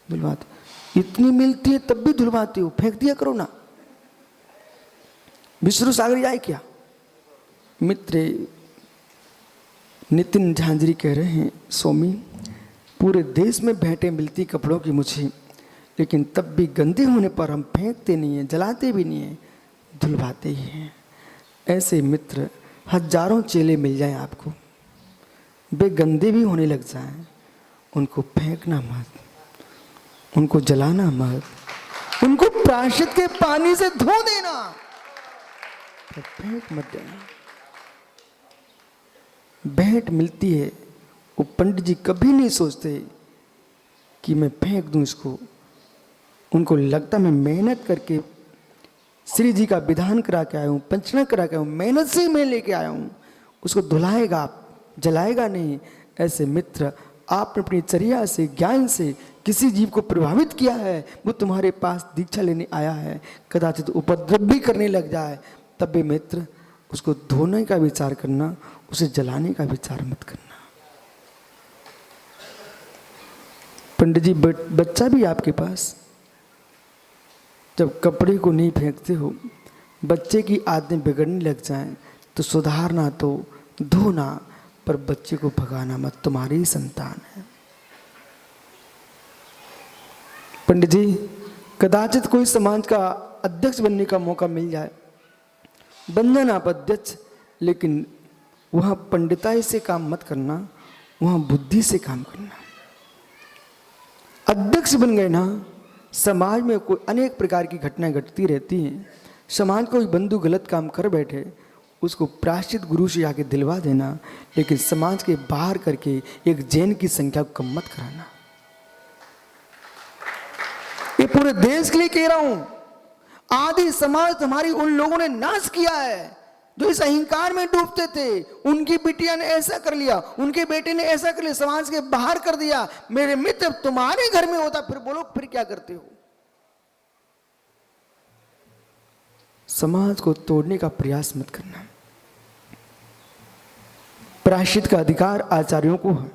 धुलवाते इतनी मिलती है तब भी धुलवाते हो, फेंक दिया करो ना। विष्णु सागर जाए क्या? मित्र नितिन झांझरी कह रहे हैं, स्वामी पूरे देश में भेंटें मिलती कपड़ों की मुझे, लेकिन तब भी गंदे होने पर हम फेंकते नहीं हैं, जलाते भी नहीं हैं, धुलवाते ही हैं। ऐसे मित्र हजारों चेले मिल जाएं आपको, वे गंदे भी होने लग जाएं, उनको फेंकना मत, उनको जलाना मत, उनको प्रायश्चित के पानी से धो देना, तो फेंक मत देना। भेंट मिलती है, वो पंडित जी कभी नहीं सोचते कि मैं फेंक दूं इसको। उनको लगता मैं मेहनत करके श्री जी का विधान करा के आया हूँ, पंचना करा के आया हूँ, मेहनत से मैं लेके आया हूँ, उसको धुलाएगा, जलाएगा नहीं। ऐसे मित्र आपने अपनी चर्या से, ज्ञान से किसी जीव को प्रभावित किया है, वो तुम्हारे पास दीक्षा लेने आया है, कदाचित उपद्रव भी करने लग जाए, तब भी मित्र उसको धोने का विचार करना, उसे जलाने का विचार मत करना। पंडित जी, बच्चा भी आपके पास, जब कपड़े को नहीं फेंकते हो, बच्चे की आदतें बिगड़ने लग जाएं, तो सुधारना तो धोना, पर बच्चे को भगाना मत, तुम्हारी ही संतान है। पंडित जी, कदाचित कोई समाज का अध्यक्ष बनने का मौका मिल जाए, बंधन आप अध्यक्ष, लेकिन वहाँ पंडिताई से काम मत करना, वहाँ बुद्धि से काम करना। अध्यक्ष बन गए ना, समाज में कोई अनेक प्रकार की घटनाएं घटती रहती हैं। समाज कोई बंधु गलत काम कर बैठे, उसको प्रायश्चित गुरु से जाके दिलवा देना, लेकिन समाज के बाहर करके एक जैन की संख्या को कम मत कराना। ये पूरे देश के लिए कह रहा हूं। आदि समाज तुम्हारी उन लोगों ने नाश किया है जो इस अहंकार में डूबते थे। उनकी बिटिया ने ऐसा कर लिया, उनके बेटे ने ऐसा कर लिया, समाज के बाहर कर दिया। मेरे मित्र, तुम्हारे घर में होता फिर बोलो, फिर क्या करते हो? समाज को तोड़ने का प्रयास मत करना। प्रायश्चित का अधिकार आचार्यों को है।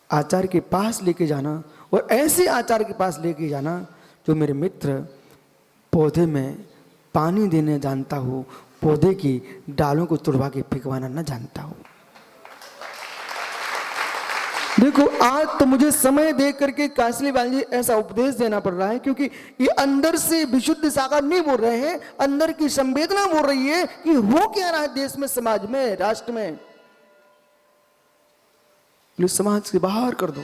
आचार्य के पास लेके जाना, और ऐसे आचार्य के पास लेके जाना जो मेरे मित्र पौधे में पानी देने जानता हो, पौधे की डालों को तुड़वा के फेंकवाना न जानता हो। देखो, आज तो मुझे समय देख करके कासलीवाल जी ऐसा उपदेश देना पड़ रहा है, क्योंकि ये अंदर से विशुद्ध सागर नहीं बोल रहे हैं, अंदर की संवेदना बोल रही है कि हो क्या रहा है देश में, समाज में, राष्ट्र में। समाज से बाहर कर दो।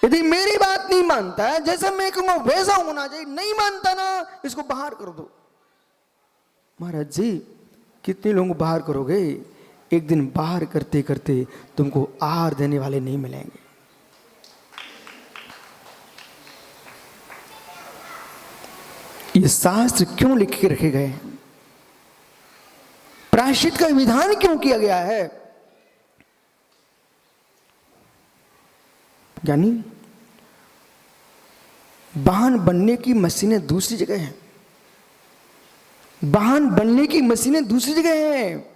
यदि मेरी बात नहीं मानता है, जैसा मैं कहूंगा वैसा होना चाहिए, नहीं मानता ना, इसको बाहर कर दो। महाराज जी, कितने लोगों को बाहर करोगे? एक दिन बाहर करते करते तुमको आहार देने वाले नहीं मिलेंगे। ये शास्त्र क्यों लिख के रखे गए हैं? प्रायश्चित का विधान क्यों किया गया है? यानी वाहन बनने की मशीनें दूसरी जगह हैं, वाहन बनने की मशीनें दूसरी जगह हैं।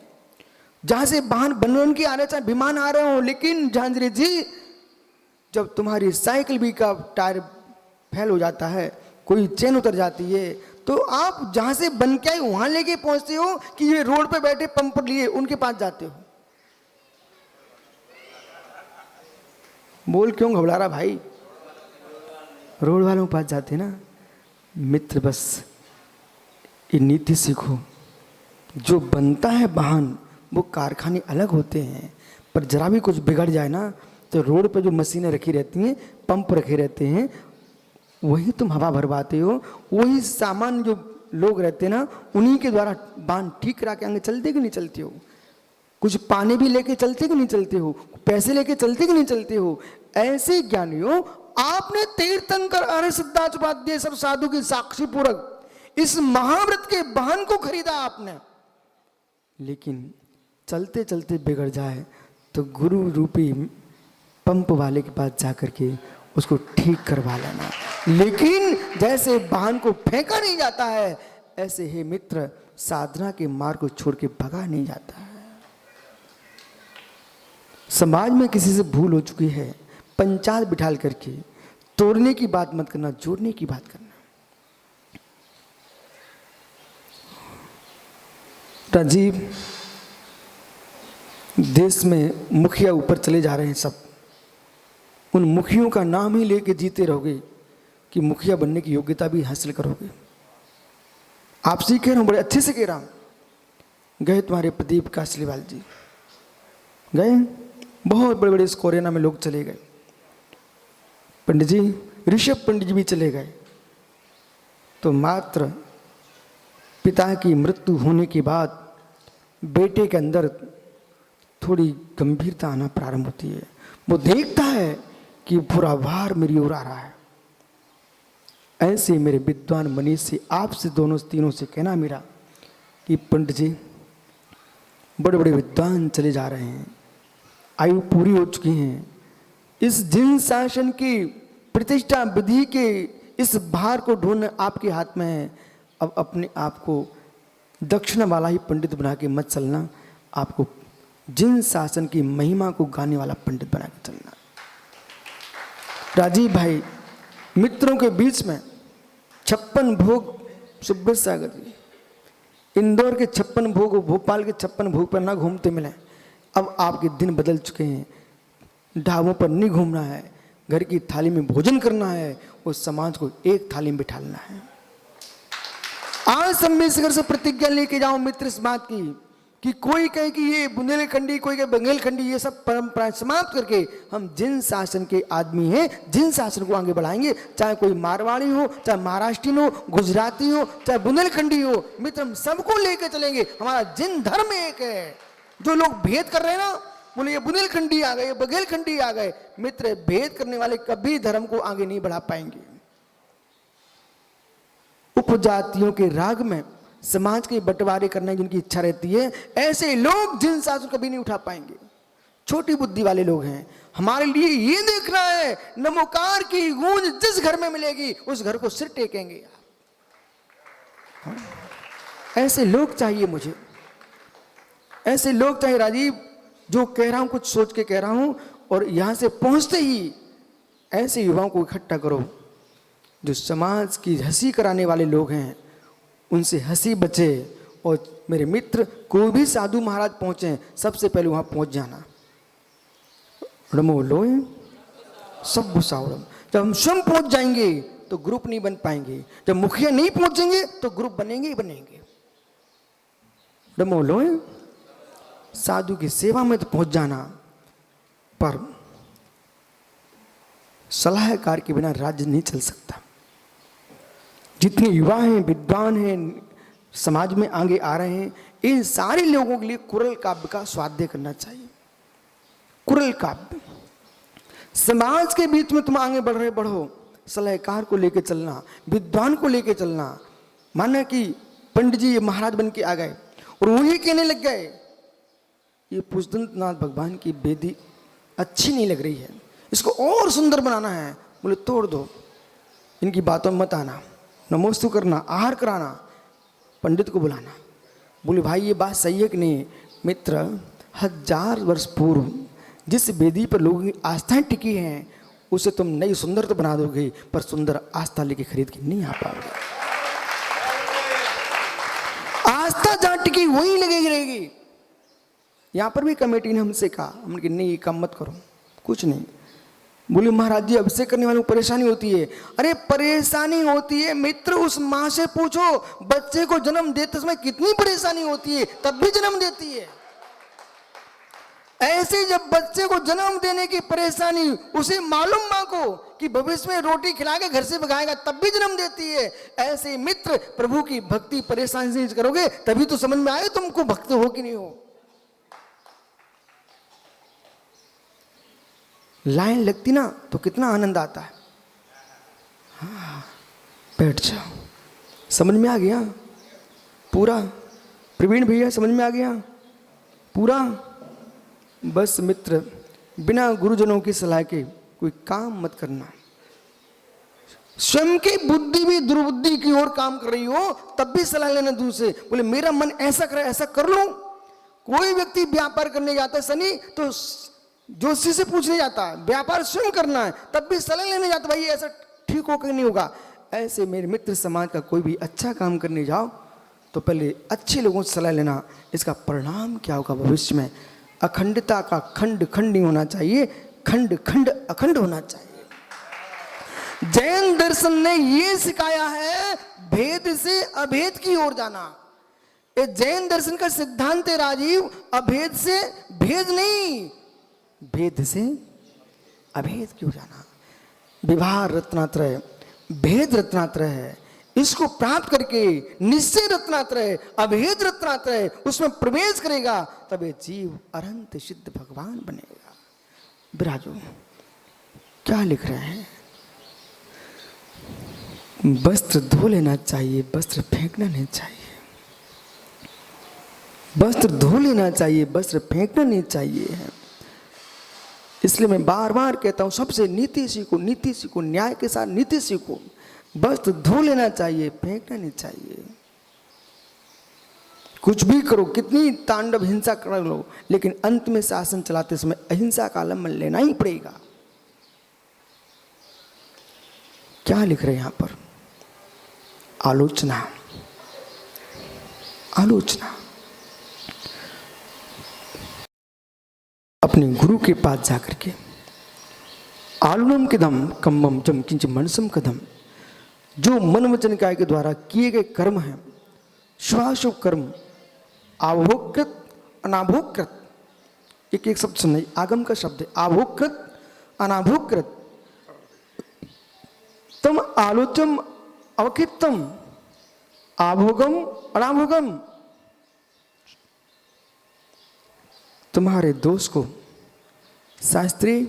जहां से वाहन बनने की आ रहे, चाहे विमान आ रहे हो, लेकिन झांझरे जी, जब तुम्हारी साइकिल भी का टायर फेल हो जाता है, कोई चेन उतर जाती है, तो आप जहां से बन के आए वहां लेके पहुंचते हो कि ये रोड पे बैठे पंप लिए उनके पास जाते हो? बोल क्यों घबरा रहा भाई? रोड वालों के पास जाते ना। मित्र, बस ये नीति सीखो। जो बनता है वाहन, वो कारखाने अलग होते हैं, पर जरा भी कुछ बिगड़ जाए ना, तो रोड पे जो मशीनें रखी रहती हैं, पंप रखे रहते हैं, वही तुम हवा भरवाते हो। वही सामान जो लोग रहते हैं ना, उन्हीं के द्वारा वाहन ठीक करा के आगे चलते कि नहीं चलते हो? कुछ पानी भी लेके चलते कि नहीं चलते हो? पैसे लेके चलते कि नहीं चलते हो? ऐसे ज्ञानियों, आपने तीर्थंकर आर्य सिद्धाचार्य सब साधु की साक्षी पूर्वक इस महाव्रत के वाहन को खरीदा आपने, लेकिन चलते चलते बिगड़ जाए तो गुरु रूपी पंप वाले के पास जाकर के उसको ठीक करवा लेना। लेकिन जैसे वाहन को फेंका नहीं जाता है, ऐसे ही मित्र साधना के मार्ग को छोड़ के भगा नहीं जाता है। समाज में किसी से भूल हो चुकी है, पंचायत बिठाल करके तोड़ने की बात मत करना, जोड़ने की बात करना। राजीव, देश में मुखिया ऊपर चले जा रहे हैं सब, उन मुखियों का नाम ही लेके जीते रहोगे कि मुखिया बनने की योग्यता भी हासिल करोगे। आपसे कह रहा हूं, बड़े अच्छे से कह रहा हूं। गए तुम्हारे प्रदीप कासलीवाल जी, गए, बहुत बड़े बड़े कोरेना में लोग चले गए। पंडित जी, ऋषभ पंडित जी भी चले गए। तो मात्र पिता की मृत्यु होने के बाद बेटे के अंदर थोड़ी गंभीरता आना प्रारंभ होती है। वो देखता है कि पूरा भार मेरी ओर आ रहा है। ऐसे मेरे विद्वान मनीष से, आपसे दोनों तीनों से कहना मेरा कि पंडित जी, बड़े बड़े विद्वान चले जा रहे हैं, आयु पूरी हो चुकी है। इस जिन शासन की प्रतिष्ठा विधि के इस भार को ढूंढना आपके हाथ में है। अब अपने आप को दक्षिणा वाला ही पंडित बना के मत चलना, आपको जिन शासन की महिमा को गाने वाला पंडित बना के चलना। राजीव भाई मित्रों के बीच में 56 भोग, सुब्रत सागर जी इंदौर के 56 भोग, भोपाल के 56 भोग पर ना घूमते मिले। अब आपके दिन बदल चुके हैं, ढाबों पर नहीं घूमना है, घर की थाली में भोजन करना है, उस समाज को एक थाली में बिठाना है। आज सम्मेलन से प्रतिज्ञा लेके जाओ मित्र इस बात की कि कोई कहे कि ये बुंदेलखंडी, कोई कहे बंगेलखंडी, ये सब परंपराएं समाप्त करके हम जिन शासन के आदमी हैं, जिन शासन को आगे बढ़ाएंगे, चाहे कोई मारवाड़ी हो, चाहे महाराष्ट्रीयन हो, गुजराती हो, चाहे बुंदेलखंडी हो, मित्र हम सबको लेके चलेंगे। हमारा जिन धर्म एक है। जो लोग भेद कर रहे हैं ना, बोले ये बुंदेलखंडी आ गए, ये बघेलखंडी आ गए, मित्र भेद करने वाले कभी धर्म को आगे नहीं बढ़ा पाएंगे। उपजातियों के राग में समाज के बंटवारे करने की उनकी इच्छा रहती है, ऐसे लोग जिन शासन कभी नहीं उठा पाएंगे। छोटी बुद्धि वाले लोग हैं। हमारे लिए ये देखना है नमोकार की गूंज जिस घर में मिलेगी उस घर को सिर टेकेंगे। ऐसे लोग चाहिए मुझे, ऐसे लोग चाहिए राजीव। जो कह रहा हूं कुछ सोच के कह रहा हूं, और यहां से पहुंचते ही ऐसे युवाओं को इकट्ठा करो जो समाज की हंसी कराने वाले लोग हैं, उनसे हंसी बचे। और मेरे मित्र कोई भी साधु महाराज पहुंचे, सबसे पहले वहां पहुंच जाना। रमो लोए सब भुसावरम। जब हम स्वयं पहुंच जाएंगे तो ग्रुप नहीं बन पाएंगे, जब मुखिया नहीं पहुंचेंगे तो ग्रुप बनेंगे ही बनेंगे। रमो लोए साधु की सेवा में तो पहुंच जाना, पर सलाहकार के बिना राज्य नहीं चल सकता। जितने युवा हैं, विद्वान हैं, समाज में आगे आ रहे हैं, इन सारे लोगों के लिए कुरल काव्य का स्वाध्याय करना चाहिए। कुरल काव्य समाज के बीच में तुम आगे बढ़ रहे, बढ़ो। सलाहकार को लेके चलना, विद्वान को लेके चलना। माना कि पंडित जी ये महाराज बन के आ गए और वही कहने लग गए ये पुष्पनाथ भगवान की बेदी अच्छी नहीं लग रही है, इसको और सुंदर बनाना है। बोले तोड़ दो, इनकी बातों में मत आना, नमोस्तु करना, आहार कराना, पंडित को बुलाना। बोले भाई ये बात सही है कि नहीं? मित्र 1000 वर्ष पूर्व जिस वेदी पर लोगों की आस्थाएं टिकी हैं उसे तुम नई सुंदर तो बना दोगे, पर सुंदर आस्था लेके खरीद के नहीं आ पाओगे। आस्था जहां टिकी वहीं लगेगी रहेगी। यहां पर भी कमेटी ने हमसे कहा, हमने कहा नहीं ये काम मत करो, कुछ नहीं। बोले महाराज जी अभिषेक करने वालों को परेशानी होती है। अरे परेशानी होती है मित्र, उस माँ से पूछो बच्चे को जन्म देते समय कितनी परेशानी होती है, तब भी जन्म देती है। ऐसे जब बच्चे को जन्म देने की परेशानी उसे मालूम माँ को कि भविष्य में रोटी खिला के घर से भगाएगा, तब भी जन्म देती है। ऐसे मित्र प्रभु की भक्ति परेशानी से करोगे तभी तो समझ में आए तुमको भक्त हो कि नहीं हो। लाइन लगती ना तो कितना आनंद आता है। हाँ, बैठ जाओ। समझ में आ गया पूरा? प्रवीण भैया समझ में आ गया पूरा? बस मित्र बिना गुरुजनों की सलाह के कोई काम मत करना। स्वयं की बुद्धि भी दुर्बुद्धि की ओर काम कर रही हो तब भी सलाह लेना दूसरे। बोले मेरा मन ऐसा करे, ऐसा कर लो। कोई व्यक्ति व्यापार करने जाता है शनि तो जोशी से पूछने जाता है, व्यापार स्वयं करना है तब भी सलाह लेने जाता, भाई ऐसा ठीक होकर नहीं होगा। ऐसे मेरे मित्र समाज का कोई भी अच्छा काम करने जाओ तो पहले अच्छे लोगों से सलाह लेना, इसका परिणाम क्या होगा भविष्य में। अखंडता का खंड खंड नहीं होना चाहिए, खंड खंड अखंड होना चाहिए। जैन दर्शन ने यह सिखाया है भेद से अभेद की ओर जाना। ये जैन दर्शन का सिद्धांत है राजीव, अभेद से भेद नहीं, भेद से अभेद क्यों जाना। विवाह रत्नात्रय, भेद रत्नात्रय है, इसको प्राप्त करके निश्चय रत्नात्रय, अभेद रत्नात्रय उसमें प्रवेश करेगा तब ये जीव अनंत सिद्ध भगवान बनेगा। विराजो क्या लिख रहे हैं? वस्त्र धो लेना चाहिए, वस्त्र फेंकना नहीं चाहिए। वस्त्र धो लेना चाहिए, वस्त्र फेंकना नहीं चाहिए है। इसलिए मैं बार बार कहता हूं सबसे नीति सीखो, नीति सीखो, न्याय के साथ नीति सीखो। वस्त्र धो लेना चाहिए, फेंकना नहीं चाहिए। कुछ भी करो, कितनी तांडव हिंसा कर लो, लेकिन अंत में शासन चलाते समय अहिंसा का अवलंबन लेना ही पड़ेगा। क्या लिख रहे हैं यहां पर? आलोचना, आलोचना। अपने गुरु के पास जाकर के आलूनम किदम कम्मम जम किंच मनसम कदम, जो मन वचन काय के द्वारा किए गए कर्म हैं, शुभाशुभ कर्म, आवभोगकृत अनाभोगकृत, एक एक शब्द सुनिए, आगम का शब्द है आवभोगकृत अनाभोगकृत, तम आलोचम अवकितम आभोगम अनाभोगम। तुम्हारे दोष को, शास्त्री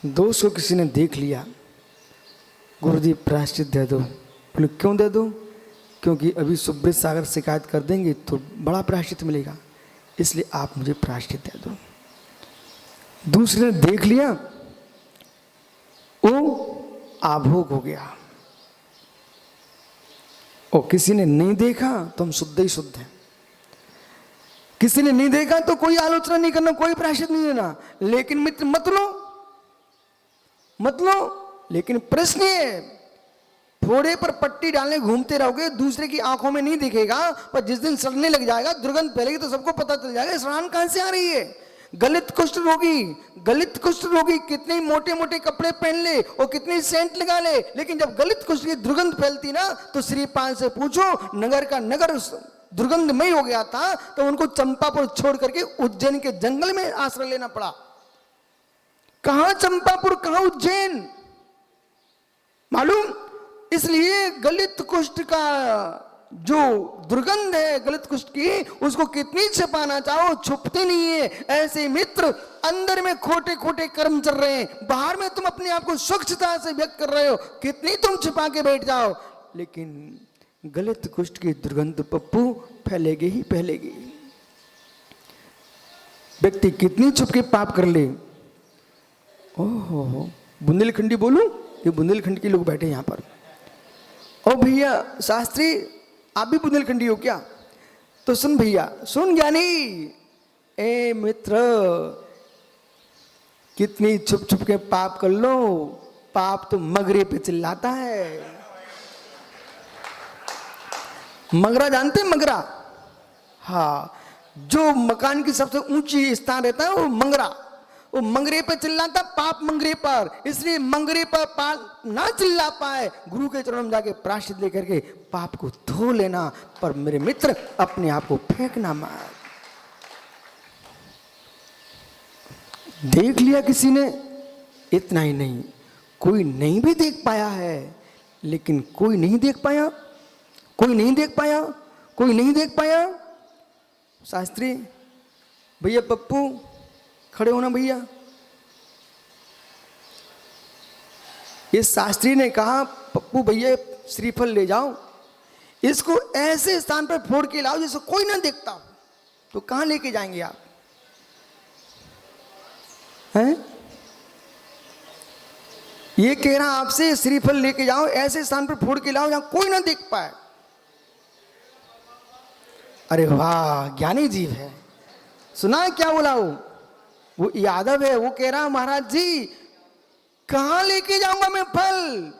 दोष को किसी ने देख लिया, गुरुजी प्रायश्चित दे दो। बोले क्यों दे दो? क्योंकि अभी सुब्रत सागर शिकायत कर देंगे तो बड़ा प्रायश्चित मिलेगा, इसलिए आप मुझे प्रायश्चित दे दो। दूसरे ने देख लिया, वो आभोग हो गया, और किसी ने नहीं देखा तो हम शुद्ध ही शुद्ध हैं। किसी ने नहीं देखा तो कोई आलोचना नहीं करना, कोई प्रायश्चित नहीं देना। लेकिन मित्र मत लो, मत लो। लेकिन प्रश्न ये, फोड़े पर पट्टी डालने घूमते रहोगे, दूसरे की आंखों में नहीं दिखेगा, पर जिस दिन सड़ने लग जाएगा, दुर्गंध फैलेगी तो सबको पता चल जाएगा सड़ान कहां से आ रही है। गलित कुष्ठ रोगी, गलित कुष्ठ रोगी कितने मोटे मोटे कपड़े पहन ले और कितनी सेंट लगा ले, लेकिन जब गलित कुष्ठ की दुर्गंध फैलती ना, तो श्रीपाल से पूछो, नगर का नगर दुर्गंधमय हो गया था, तो उनको चंपापुर छोड़ करके उज्जैन के जंगल में आश्रय लेना पड़ा। कहां चंपापुर, कहां उज्जैन, मालूम? इसलिए गलित कुष्ठ का जो दुर्गंध है गलित कुष्ठ की, उसको कितनी छिपाना चाहो छुपती नहीं है। ऐसे मित्र अंदर में खोटे खोटे कर्म चल रहे हैं, बाहर में तुम अपने आप को स्वच्छता से व्यक्त कर रहे हो, कितनी तुम छिपा के बैठ जाओ, लेकिन गलित कुष्ठ की दुर्गंध पप्पू फैलेगी ही फैलेगी। व्यक्ति कितनी छुप के पाप कर ले। ओहो, बुंदेलखंडी बोलूं? ये बुंदेलखंड के लोग बैठे यहां पर। ओ भैया शास्त्री, आप भी बुंदेलखंडी हो क्या? तो सुन भैया, सुन ज्ञानी, ए मित्र, कितनी छुप छुप के पाप कर लो, पाप तो मगरे पे चिल्लाता है। मगरा जानते हैं? मगरा, हाँ, जो मकान की सबसे ऊंची स्थान रहता है वो मंगरा, वो मंगरे पे चिल्लाता, पाप मंगरे पर। इसलिए मंगरे पर पाप ना चिल्ला पाए, गुरु के चरणों में जाके प्रायश्चित लेकर के पाप को धो लेना। पर मेरे मित्र, अपने आप को फेंकना मत। देख लिया किसी ने, इतना ही नहीं, कोई नहीं भी देख पाया है, लेकिन कोई नहीं देख पाया, कोई नहीं देख पाया, कोई नहीं देख पाया। शास्त्री भैया, पप्पू खड़े होना भैया। ये शास्त्री ने कहा, पप्पू भैया श्रीफल ले जाओ, इसको ऐसे स्थान पर फोड़ के लाओ जिसको कोई ना देखता हो। तो कहां लेके जाएंगे आप? हैं? ये कह रहा आपसे श्रीफल लेके जाओ, ऐसे स्थान पर फोड़ के लाओ जहां कोई ना देख पाए। अरे वाह, ज्ञानी जीव है। सुना है क्या बोला? वो यादव है, वो कह रहा महाराज जी कहां लेके जाऊंगा मैं फल?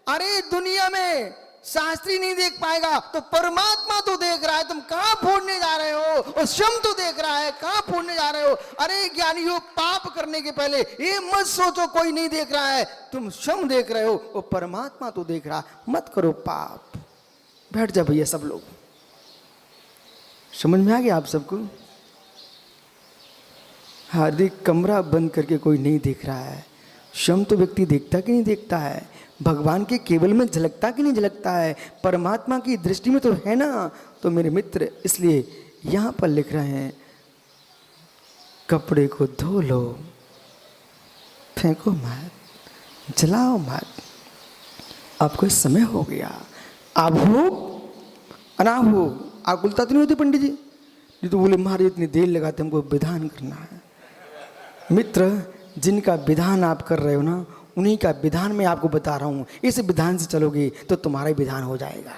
अरे दुनिया में शास्त्री नहीं देख पाएगा तो परमात्मा तो देख रहा है, तुम कहां फोड़ने जा रहे हो? और शम तो देख रहा है, कहां फोड़ने जा रहे हो? अरे ज्ञानियों, पाप करने के पहले ये मत सोचो कोई नहीं देख रहा है, तुम शम देख रहे हो और परमात्मा तो देख रहा, मत करो पाप। बैठ जा भैया सब लोग। समझ में आ गया आप सबको? हार्दिक, कमरा बंद करके कोई नहीं देख रहा है, शम तो व्यक्ति देखता कि नहीं देखता है, भगवान के केवल में झलकता कि नहीं झलकता है, परमात्मा की दृष्टि में तो है ना। तो मेरे मित्र, इसलिए यहाँ पर लिख रहे हैं, कपड़े को धो लो, फेंको मत, जलाओ मत, आपको समय हो गया। आभोग अनाभोग, आकुलता तो नहीं होती पंडित जी? ये तो बोले महाराज इतनी देर लगाते हमको विधान करना है। मित्र, जिनका विधान आप कर रहे हो ना, उन्हीं का विधान मैं आपको बता रहा हूँ। इस विधान से चलोगे तो तुम्हारा विधान हो जाएगा।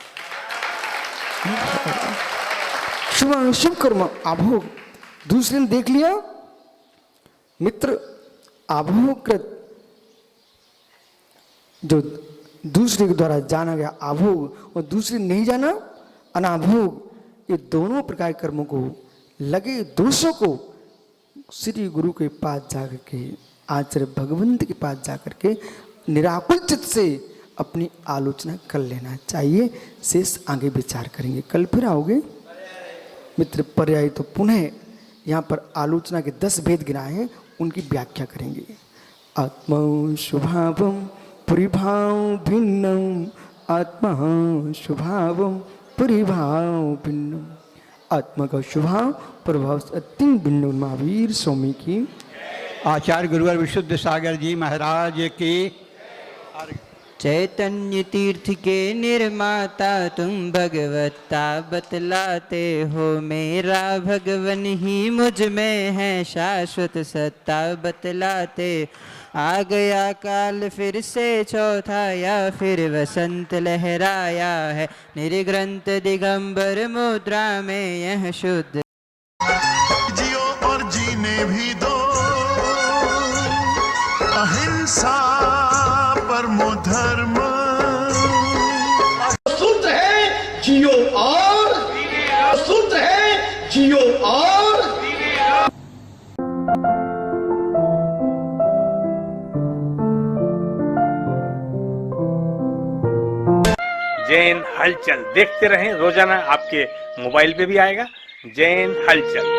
शुभ शुभ कर्म आभोग दूसरे ने देख लिया। मित्र, आभोगकृत जो दूसरे के द्वारा जाना गया आभोग और दूसरे नहीं जाना अनाभोग, ये दोनों प्रकार कर्मों को लगे दोषों को श्री गुरु के पास जाकर के, आचार्य भगवंत के पास जाकर के निराकुल चित्त से अपनी आलोचना कर लेना चाहिए। शेष आगे विचार करेंगे। कल फिर आओगे मित्र। पर्याय तो पुनः यहाँ पर आलोचना के 10 भेद गिनाए हैं, उनकी व्याख्या करेंगे। आत्मा शुभावम परिभाव भिन्नम, आत्मा शुभावम परिभाव भिन्नम। आत्मा का स्वभाव प्रभाव से अत्यंत भिन्न। महावीर स्वामी की आचार्य गुरुवर विशुद्ध सागर जी महाराज की। चैतन्य तीर्थ के निर्माता तुम भगवत्ता बतलाते हो, मेरा भगवन ही मुझ में है शाश्वत सत्ता बतलाते। आ गया काल फिर से चौथा या फिर वसंत लहराया है, निर्ग्रंथ दिगंबर मुद्रा में यह शुद्ध। जियो और जीने भी दो, अहिंसा परमो धर्म। सूत्र है जियो और, सूत्र है जियो और। जैन हलचल देखते रहें, रोजाना आपके मोबाइल पे भी आएगा जैन हलचल।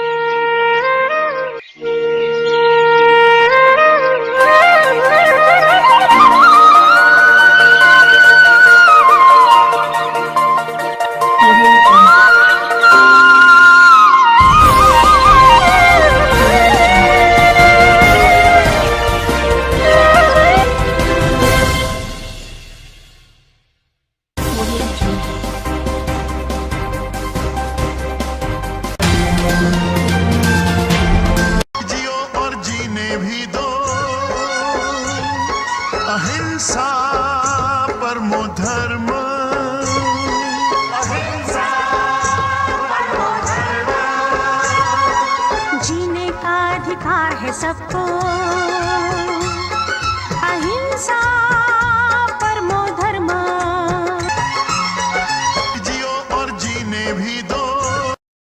जियो और जीने भी दो, अहिंसा परमो धर्म। जीने का अधिकार है सबको,